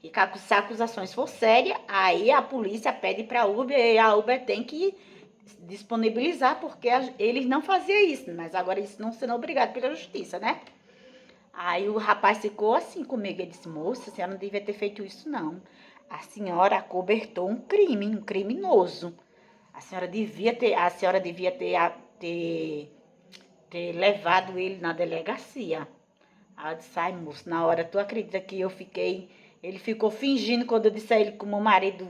e se a acusações for séria, aí a polícia pede para a Uber e a Uber tem que disponibilizar, porque eles não faziam isso, mas agora eles não sendo obrigados pela justiça, né? Aí o rapaz ficou assim comigo, ele disse, moça, a senhora não devia ter feito isso não, a senhora acobertou um crime, um criminoso, a senhora devia ter levado ele na delegacia. Aí eu disse, ai moço, na hora tu acredita que ele ficou fingindo quando eu disse a ele que o meu marido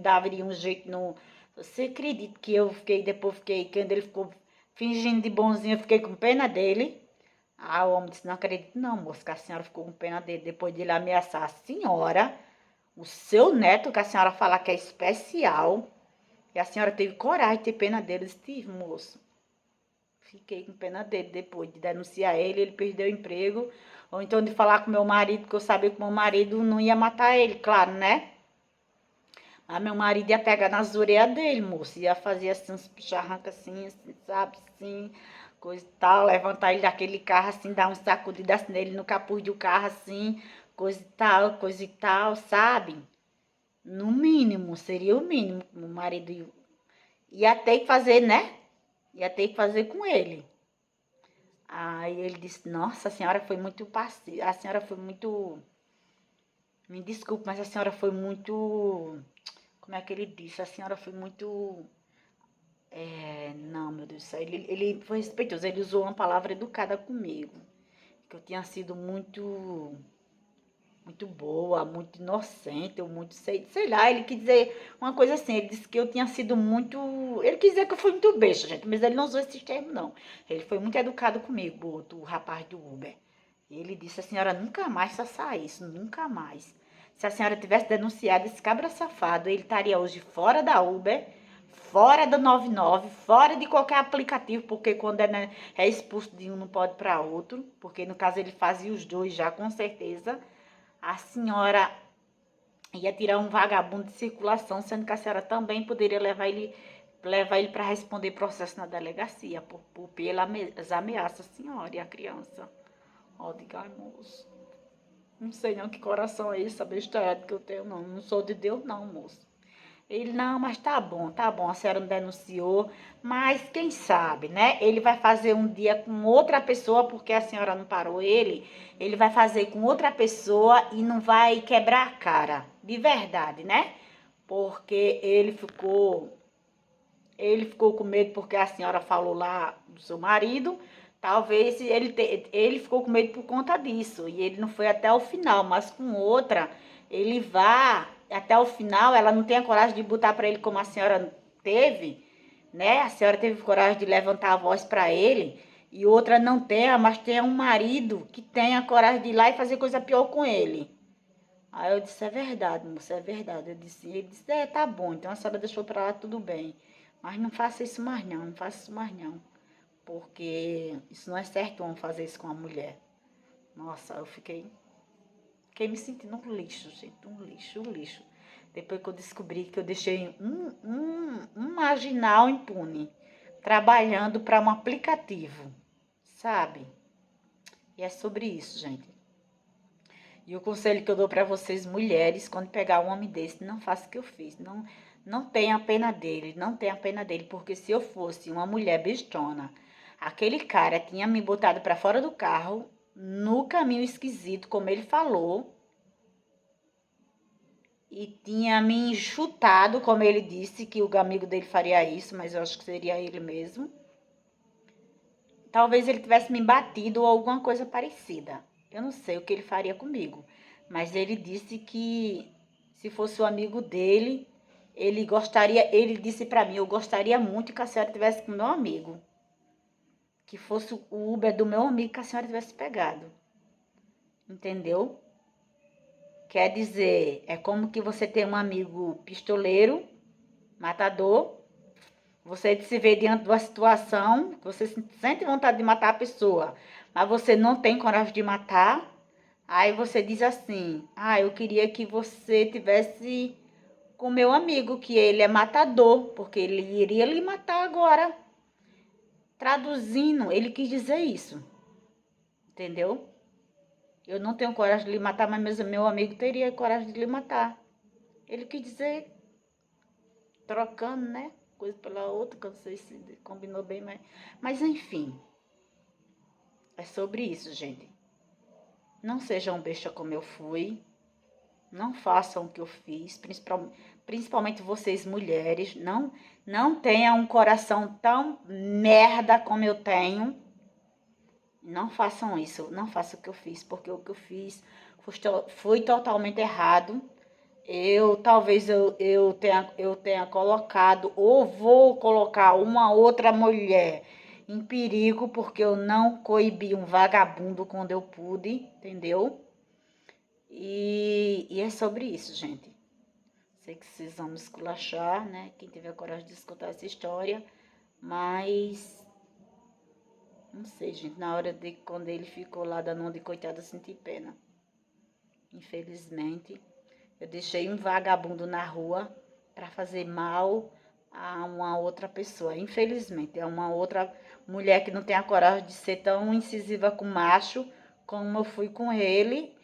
daria um jeito no... Você acredita que quando ele ficou fingindo de bonzinho, eu fiquei com pena dele? Ah, o homem disse, não acredito não, moça, que a senhora ficou com pena dele, depois de ele ameaçar a senhora, o seu neto, que a senhora fala que é especial, e a senhora teve coragem de ter pena dele. Eu disse, tive, moço. Fiquei com pena dele depois de denunciar ele perdeu o emprego, ou então de falar com meu marido, porque eu sabia que meu marido não ia matar ele, claro, né? Mas meu marido ia pegar nas orelhas dele, moço, ia fazer assim, uns picharrancas assim, sabe, assim, coisa e tal, levantar ele daquele carro assim, dar um sacudida assim nele no capuz do carro assim, coisa e tal, sabe? No mínimo, seria o mínimo, meu marido ia ter que fazer, né? Ia ter que fazer com ele. Aí ele disse, nossa, a senhora foi muito passiva, a senhora foi muito... Me desculpe, mas a senhora foi muito... Como é que ele disse? A senhora foi muito... não, meu Deus do céu, ele foi respeitoso, ele usou uma palavra educada comigo. Que eu tinha sido muito boa, muito inocente, ou muito, sei lá, ele quis dizer uma coisa assim, ele disse que eu tinha sido muito, ele quis dizer que eu fui muito besta, gente, mas ele não usou esses termos, não. Ele foi muito educado comigo, o rapaz do Uber. Ele disse, a senhora nunca mais faça isso, nunca mais. Se a senhora tivesse denunciado esse cabra safado, ele estaria hoje fora da Uber, fora do 99, fora de qualquer aplicativo, porque quando é expulso de um não pode para outro, porque no caso ele fazia os dois já, com certeza. A senhora ia tirar um vagabundo de circulação, sendo que a senhora também poderia levar ele para responder processo na delegacia, pelas ameaças, a senhora e a criança. Ó, diga, ai, moço, não sei não que coração é esse, essa besteira que eu tenho, não. Não sou de Deus, não, moço. Ele, não, mas tá bom, a senhora me denunciou, mas quem sabe, né? Ele vai fazer um dia com outra pessoa, porque a senhora não parou ele vai fazer com outra pessoa e não vai quebrar a cara, de verdade, né? Porque ele ficou com medo porque a senhora falou lá do seu marido, talvez ele ficou com medo por conta disso, e ele não foi até o final, mas com outra, ele vá até o final, ela não tem a coragem de botar para ele como a senhora teve, né? A senhora teve coragem de levantar a voz para ele, e outra não tenha, mas tenha um marido que tenha coragem de ir lá e fazer coisa pior com ele. Aí eu disse, é verdade, moça, é verdade. Ele disse, tá bom, então a senhora deixou pra lá, tudo bem. Mas não faça isso mais não, não faça isso mais não. Porque isso não é certo um fazer isso com a mulher. Nossa, eu fiquei me sentindo um lixo, gente, um lixo, um lixo. Depois que eu descobri que eu deixei um marginal impune, trabalhando para um aplicativo, sabe? E é sobre isso, gente. E o conselho que eu dou para vocês, mulheres, quando pegar um homem desse, não faça o que eu fiz. Não tenha pena dele, não tenha pena dele, porque se eu fosse uma mulher bestona, aquele cara tinha me botado para fora do carro, no caminho esquisito, como ele falou, e tinha me chutado, como ele disse, que o amigo dele faria isso, mas eu acho que seria ele mesmo. Talvez ele tivesse me batido ou alguma coisa parecida. Eu não sei o que ele faria comigo. Mas ele disse que se fosse o amigo dele, ele disse pra mim, eu gostaria muito que a senhora tivesse com o meu amigo. Que fosse o Uber do meu amigo que a senhora tivesse pegado. Entendeu? Quer dizer, é como que você tem um amigo pistoleiro, matador. Você se vê diante de uma situação que você sente vontade de matar a pessoa, mas você não tem coragem de matar. Aí você diz assim: ah, eu queria que você tivesse com meu amigo, que ele é matador, porque ele iria lhe matar agora. Traduzindo, ele quis dizer isso, entendeu? Eu não tenho coragem de lhe matar, mas meu amigo teria coragem de lhe matar. Ele quis dizer, trocando, né? Coisa pela outra, que eu não sei se combinou bem, mas enfim, é sobre isso, gente. Não sejam besta como eu fui, não façam o que eu fiz, principalmente vocês mulheres, não tenham um coração tão merda como eu tenho. Não façam isso, não façam o que eu fiz, porque o que eu fiz foi totalmente errado. Talvez eu tenha colocado ou vou colocar uma outra mulher em perigo porque eu não coibi um vagabundo quando eu pude, entendeu? E é sobre isso, gente. Sei que vocês vão me esculachar, né? Quem tiver coragem de escutar essa história, mas não sei, gente. Na hora de quando ele ficou lá dando de coitado, eu senti pena. Infelizmente. Eu deixei um vagabundo na rua para fazer mal a uma outra pessoa. Infelizmente, é uma outra mulher que não tem a coragem de ser tão incisiva com macho como eu fui com ele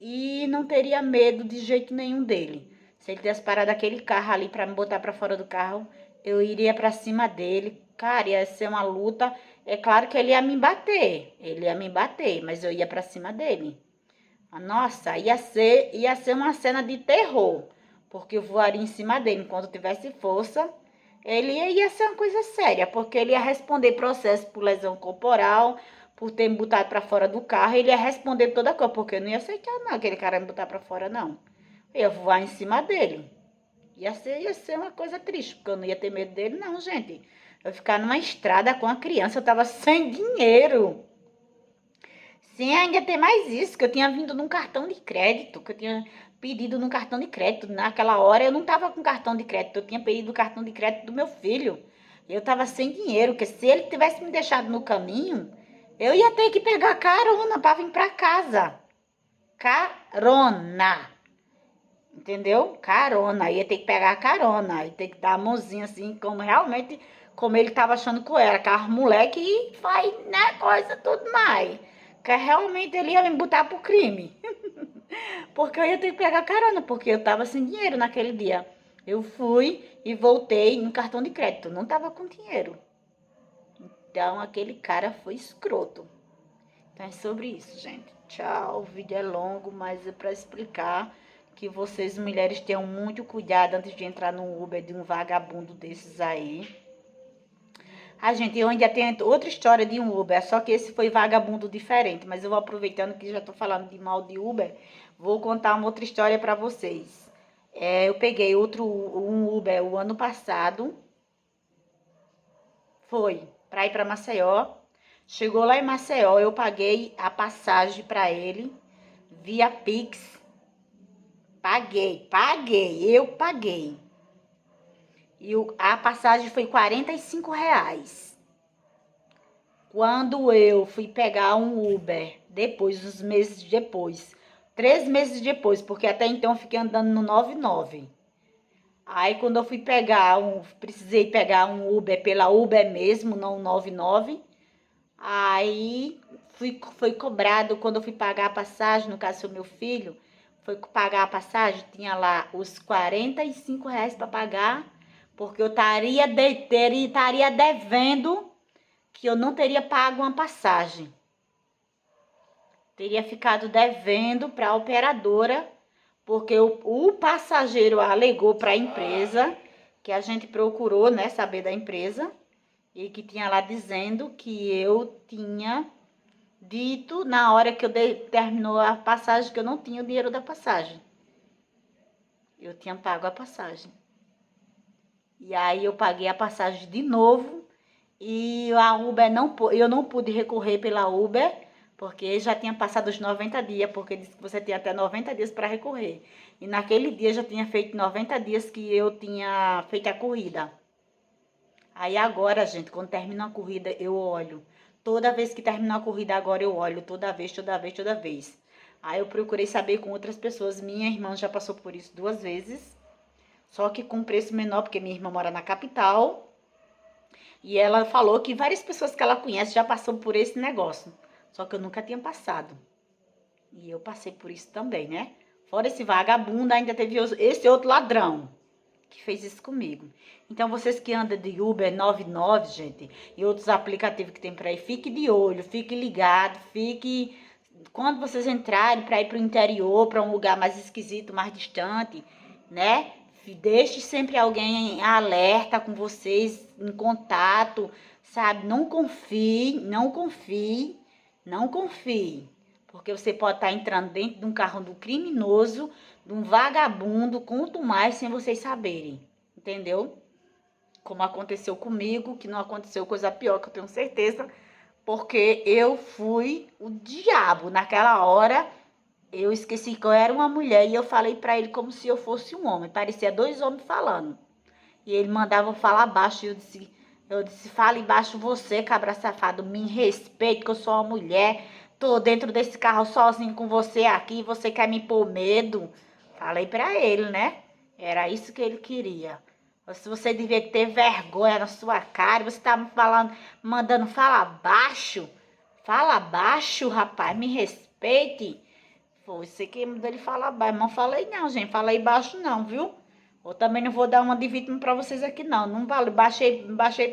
e não teria medo de jeito nenhum dele. Se ele tivesse parado aquele carro ali para me botar para fora do carro, eu iria para cima dele. Cara, ia ser uma luta. É claro que ele ia me bater, mas eu ia para cima dele. Nossa, ia ser uma cena de terror, porque eu voaria em cima dele enquanto tivesse força. Ele ia ser uma coisa séria, porque ele ia responder processo por lesão corporal, por ter me botado para fora do carro. Ele ia responder toda coisa, porque eu não ia aceitar não, aquele cara me botar para fora, não. Eu ia voar em cima dele. Ia ser uma coisa triste, porque eu não ia ter medo dele, não, gente. Eu ficar numa estrada com a criança, eu tava sem dinheiro. Sim, ainda tem mais isso, que eu tinha vindo num cartão de crédito, que eu tinha pedido num cartão de crédito. Naquela hora eu não estava com cartão de crédito, eu tinha pedido o cartão de crédito do meu filho. Eu estava sem dinheiro, porque se ele tivesse me deixado no caminho, eu ia ter que pegar carona para vir para casa. Carona. Entendeu? Carona. Ia ter que pegar carona, ia ter que dar a mãozinha assim, como ele estava achando que eu era. Carro moleque e faz, né, coisa tudo mais. que realmente ele ia me botar pro crime. Porque eu ia ter que pegar carona, porque eu tava sem dinheiro naquele dia. Eu fui e voltei no cartão de crédito, não tava com dinheiro. Então aquele cara foi escroto. Então é sobre isso, gente. Tchau, o vídeo é longo, mas é pra explicar que vocês, mulheres, tenham muito cuidado antes de entrar no Uber de um vagabundo desses aí. Ah, gente, eu ainda tenho outra história de um Uber, só que esse foi vagabundo diferente, mas eu vou aproveitando que já tô falando de mal de Uber, vou contar uma outra história pra vocês. Eu peguei um Uber o ano passado, foi pra ir pra Maceió. Chegou lá em Maceió, eu paguei a passagem pra ele via Pix. Eu paguei. E a passagem foi R$ 45. Quando eu fui pegar um Uber, depois, uns meses depois, 3 meses depois, porque até então eu fiquei andando no 99. Aí quando eu fui pegar precisei pegar um Uber pela Uber mesmo, não 99. Aí foi cobrado, quando eu fui pagar a passagem, no caso foi meu filho, foi pagar a passagem, tinha lá os R$ 45 para pagar, porque eu estaria devendo que eu não teria pago uma passagem. Teria ficado devendo para a operadora, porque o passageiro alegou para a empresa, que a gente procurou, né, saber da empresa, e que tinha lá dizendo que eu tinha dito na hora que eu terminou a passagem que eu não tinha o dinheiro da passagem. Eu tinha pago a passagem. E aí eu paguei a passagem de novo e a Uber eu não pude recorrer pela Uber, porque já tinha passado os 90 dias, porque disse que você tem até 90 dias para recorrer. E naquele dia já tinha feito 90 dias que eu tinha feito a corrida. Aí agora, gente, quando termina a corrida, eu olho. Toda vez que termina a corrida agora, eu olho. Toda vez. Aí eu procurei saber com outras pessoas. Minha irmã já passou por isso 2 vezes. Só que com preço menor, porque minha irmã mora na capital. E ela falou que várias pessoas que ela conhece já passou por esse negócio. Só que eu nunca tinha passado. E eu passei por isso também, né? Fora esse vagabundo, ainda teve esse outro ladrão que fez isso comigo. Então, vocês que andam de Uber 99, gente, e outros aplicativos que tem por aí, fique de olho, fique ligado, fique... Quando vocês entrarem para ir para o interior, para um lugar mais esquisito, mais distante, né? Deixe sempre alguém alerta com vocês, em contato, sabe? Não confie. Porque você pode estar entrando dentro de um carro do criminoso, de um vagabundo, quanto mais sem vocês saberem. Entendeu? Como aconteceu comigo, que não aconteceu coisa pior, que eu tenho certeza, porque eu fui o diabo. Naquela hora, eu esqueci que eu era uma mulher e eu falei pra ele como se eu fosse um homem. Parecia 2 homens falando. E ele mandava eu falar baixo e eu disse, fale baixo você, cabra safado, me respeite que eu sou uma mulher. Tô dentro desse carro sozinho com você aqui, você quer me pôr medo? Falei pra ele, né? Era isso que ele queria. Se você devia ter vergonha na sua cara, você tá me falando, mandando falar baixo. Fala baixo, rapaz, me respeite. Foi você que mandou ele falar baixo. Não falei não, gente, falei baixo não, viu? Eu também não vou dar uma de vítima pra vocês aqui não. Não vale, baixei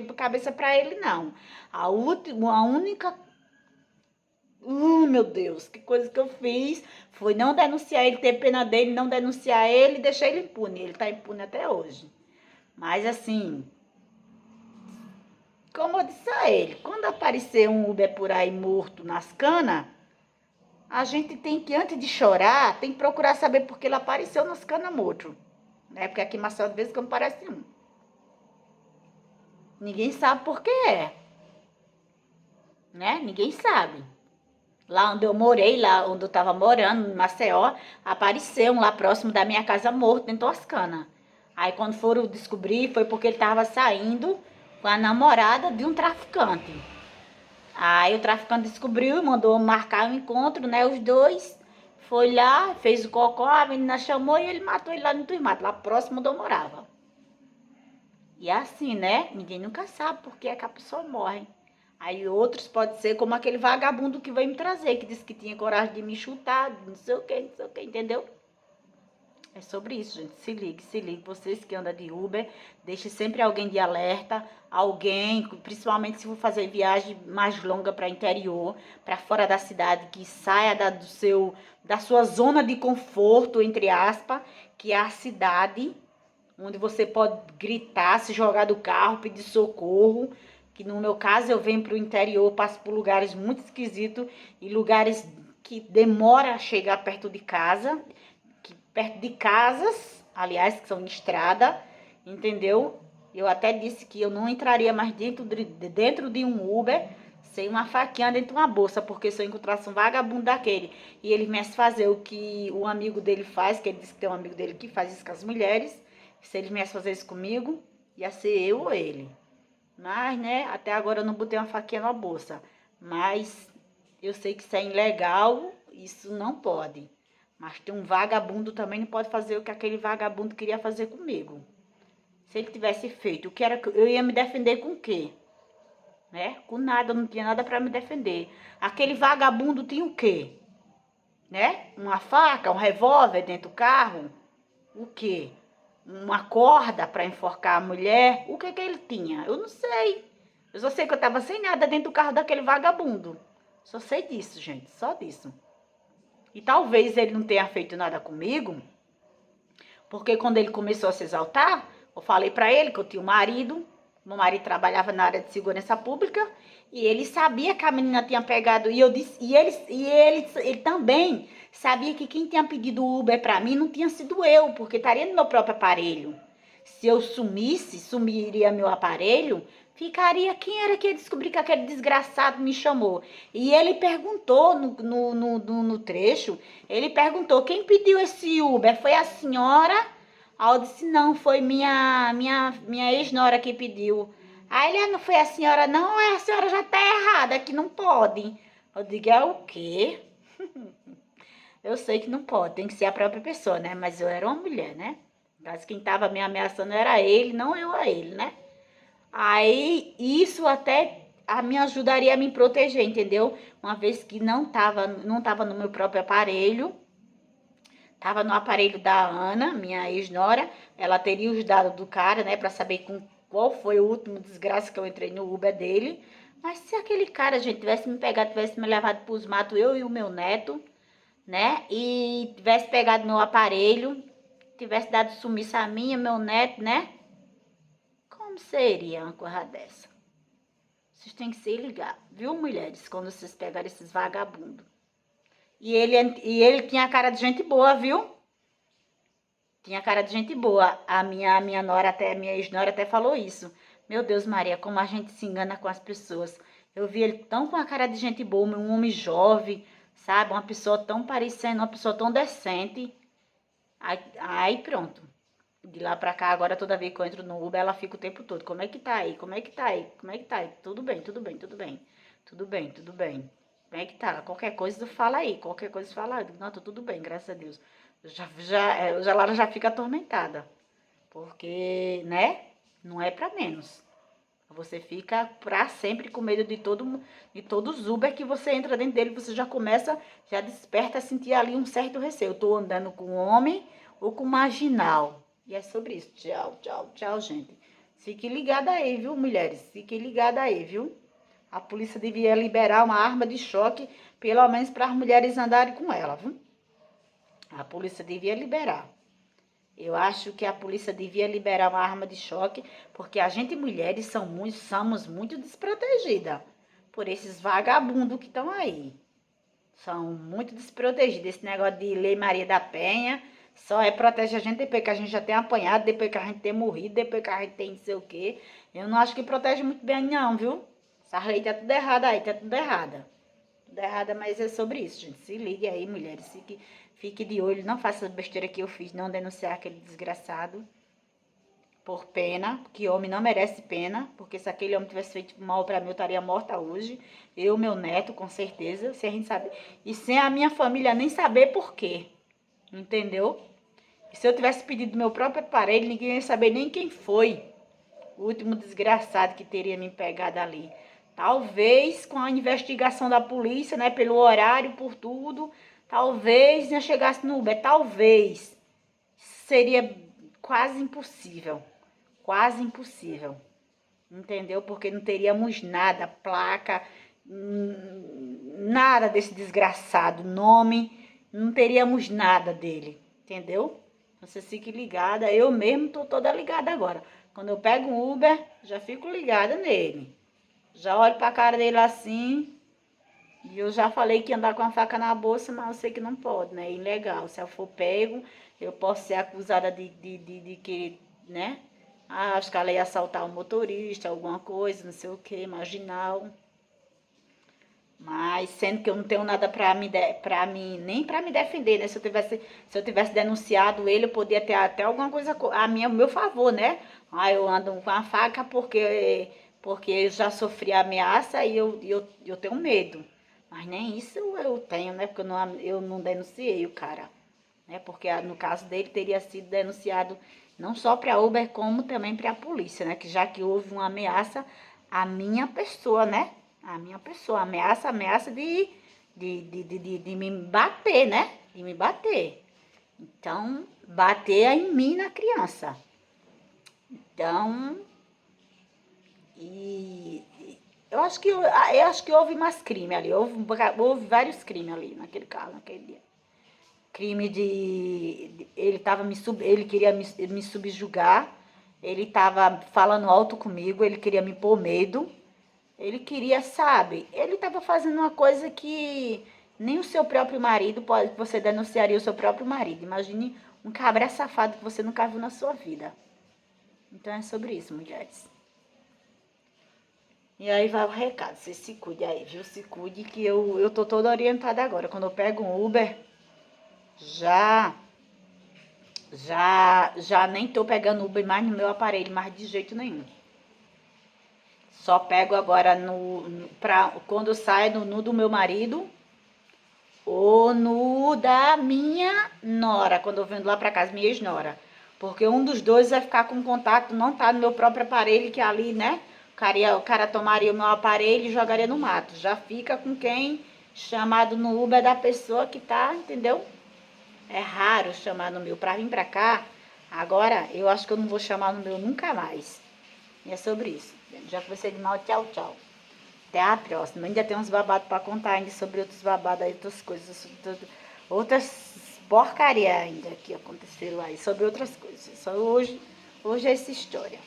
a cabeça pra ele não. A única... meu Deus, que coisa que eu fiz foi não denunciar ele, ter pena dele, não denunciar ele e deixar ele impune. Ele tá impune até hoje. Mas assim, como eu disse a ele, quando aparecer um Uber por aí morto nas canas, a gente tem que, antes de chorar, tem que procurar saber por que ele apareceu nas canas morto. Né? Porque aqui em Maceió, de vez em quando, parece um. Ninguém sabe por que é. Né? Ninguém sabe. Lá onde eu morei, lá onde eu tava morando, em Maceió, apareceu um lá próximo da minha casa morto, dentro das canas. Aí quando foram descobrir, foi porque ele tava saindo com a namorada de um traficante. Aí o traficante descobriu, mandou marcar o encontro, né? Os dois. Foi lá, fez o cocó, a menina chamou e ele matou ele lá no Tuimato, lá próximo onde eu morava. E é assim, né? Ninguém nunca sabe por que é que a pessoa morre. Aí outros pode ser como aquele vagabundo que veio me trazer, que disse que tinha coragem de me chutar, não sei o que, entendeu? É sobre isso, gente. Se ligue, se ligue. Vocês que andam de Uber, deixe sempre alguém de alerta, alguém, principalmente se for fazer viagem mais longa para interior, para fora da cidade, que saia da sua zona de conforto, entre aspas, que é a cidade, onde você pode gritar, se jogar do carro, pedir socorro. Que no meu caso eu venho para o interior, passo por lugares muito esquisitos e lugares que demora a chegar perto de casa, perto de casas, aliás, que são em estrada, entendeu? Eu até disse que eu não entraria mais dentro de um Uber sem uma faquinha dentro de uma bolsa, porque se eu encontrasse um vagabundo daquele e ele viesse fazer o que o amigo dele faz, que ele disse que tem um amigo dele que faz isso com as mulheres, se ele viesse fazer isso comigo, ia ser eu ou ele. Mas, né, até agora eu não botei uma faquinha na bolsa. Mas eu sei que isso é ilegal, isso não pode. Mas tem um vagabundo também não pode fazer o que aquele vagabundo queria fazer comigo. Se ele tivesse feito, o que era que eu ia me defender com o quê? Né? Com nada, eu não tinha nada para me defender. Aquele vagabundo tinha o quê? Né? Uma faca, um revólver dentro do carro? O quê? Uma corda para enforcar a mulher? O que ele tinha? Eu não sei. Eu só sei que eu tava sem nada dentro do carro daquele vagabundo. Só sei disso, gente, só disso. E talvez ele não tenha feito nada comigo, porque quando ele começou a se exaltar, eu falei para ele que eu tinha um marido, meu marido trabalhava na área de segurança pública, e ele sabia que a menina tinha pegado, e eu disse, ele também sabia que quem tinha pedido o Uber para mim não tinha sido eu, porque estaria no meu próprio aparelho. Se eu sumisse, sumiria meu aparelho, ficaria, quem era que ia descobrir que aquele desgraçado me chamou? E ele perguntou no trecho, ele perguntou, quem pediu esse Uber? Foi a senhora? Aí eu disse, não, foi minha ex-nora que pediu. Aí ele, não foi a senhora, não, a senhora já tá errada, que não pode. Eu digo, é o quê? Eu sei que não pode, tem que ser a própria pessoa, né? Mas eu era uma mulher, né? Mas quem tava me ameaçando era ele, não eu a ele, né? Aí isso até me ajudaria a me proteger, entendeu? Uma vez que não tava no meu próprio aparelho, tava no aparelho da Ana, minha ex-nora, ela teria os dados do cara, né, para saber qual foi o último desgraça que eu entrei no Uber dele. Mas se aquele cara, gente, tivesse me pegado, tivesse me levado pros matos, eu e o meu neto, né, e tivesse pegado meu aparelho, tivesse dado sumiço a minha, meu neto, né? Como seria uma coisa dessa? Vocês têm que se ligar, viu, mulheres, quando vocês pegarem esses vagabundos. E ele tinha cara de gente boa, viu? Tinha cara de gente boa. A minha nora até, minha ex-nora até falou isso. Meu Deus, Maria, como a gente se engana com as pessoas. Eu vi ele tão com a cara de gente boa, um homem jovem, sabe? Uma pessoa tão parecendo, uma pessoa tão decente. Aí pronto. De lá pra cá, agora toda vez que eu entro no Uber, ela fica o tempo todo. Como é que tá aí? Como é que tá aí? Como é que tá aí? Tudo bem, tudo bem, tudo bem. Tudo bem, tudo bem. Como é que tá? Qualquer coisa, fala aí. Qualquer coisa, fala aí. Não, tô tudo bem, graças a Deus. Ela já fica atormentada. Porque, né? Não é pra menos. Você fica pra sempre com medo de todos os Uber que você entra dentro dele. Você já desperta a sentir ali um certo receio. Eu tô andando com homem ou com marginal. E é sobre isso. Tchau, tchau, tchau, gente. Fique ligada aí, viu, mulheres? Fique ligada aí, viu? A polícia devia liberar uma arma de choque, pelo menos para as mulheres andarem com ela, viu? A polícia devia liberar. Eu acho que a polícia devia liberar uma arma de choque, porque a gente mulheres somos muito desprotegidas por esses vagabundos que estão aí. São muito desprotegidos. Esse negócio de Lei Maria da Penha só protege a gente depois que a gente já tem apanhado, depois que a gente tem morrido, depois que a gente tem não sei o quê. Eu não acho que protege muito bem não, viu? Essa lei tá tudo errada aí, tá tudo errada. Tudo errada, mas é sobre isso, gente. Se ligue aí, mulheres. Fique de olho, não faça a besteira que eu fiz, não denunciar aquele desgraçado por pena, que homem não merece pena, porque se aquele homem tivesse feito mal pra mim, eu estaria morta hoje. Eu, meu neto, com certeza, se a gente saber. E sem a minha família nem saber por quê, entendeu? E se eu tivesse pedido meu próprio aparelho, ninguém ia saber nem quem foi o último desgraçado que teria me pegado ali. Talvez com a investigação da polícia, né, pelo horário, por tudo, talvez não chegasse no Uber, talvez. Seria quase impossível, entendeu? Porque não teríamos nada, placa, nada desse desgraçado, nome, não teríamos nada dele, entendeu? Você fique ligada, eu mesmo tô toda ligada agora. Quando eu pego um Uber, já fico ligada nele. Já olho pra cara dele assim, e eu já falei que ia andar com a faca na bolsa, mas eu sei que não pode, né? É ilegal. Se eu for pego, eu posso ser acusada de que, né? Ah, acho que ela ia assaltar o motorista, alguma coisa, não sei o que, marginal. Mas sendo que eu não tenho nada nem para me defender, né? Se eu tivesse denunciado ele, eu podia ter até alguma coisa ao meu favor, né? Ah, eu ando com a faca porque eu já sofri ameaça e eu tenho medo. Mas nem isso eu tenho, né? Porque eu não denunciei o cara, né? Porque no caso dele teria sido denunciado não só para Uber, como também para a polícia, né? Que já que houve uma ameaça à minha pessoa, né? A minha pessoa, ameaça de me bater, né? De me bater. Então, bater em mim na criança. Então, eu acho que houve mais crime ali. Houve vários crimes ali naquele caso, naquele dia. Crime ele queria me subjugar. Ele estava falando alto comigo, ele queria me pôr medo. Ele queria, sabe? Ele estava fazendo uma coisa que nem o seu próprio marido pode. Você denunciaria o seu próprio marido. Imagine um cabra safado que você nunca viu na sua vida. Então é sobre isso, mulheres. E aí vai o recado. Você se cuide aí, viu? Se cuide que eu tô toda orientada agora. Quando eu pego um Uber, já nem tô pegando Uber mais no meu aparelho, mais de jeito nenhum. Só pego agora quando eu saio no do meu marido ou no da minha nora, quando eu vendo lá pra casa, minha ex-nora. Porque um dos dois vai ficar com contato, não tá no meu próprio aparelho, que ali, né? O cara tomaria o meu aparelho e jogaria no mato. Já fica com quem chamado no Uber da pessoa que tá, entendeu? É raro chamar no meu. Pra vir pra cá, agora eu acho que eu não vou chamar no meu nunca mais. E é sobre isso. Já conversei de mal, tchau, tchau. Até a próxima. Ainda tem uns babados pra contar ainda sobre outros babados aí, outras coisas, outras porcaria ainda que aconteceram aí, sobre outras coisas. Só hoje é essa história.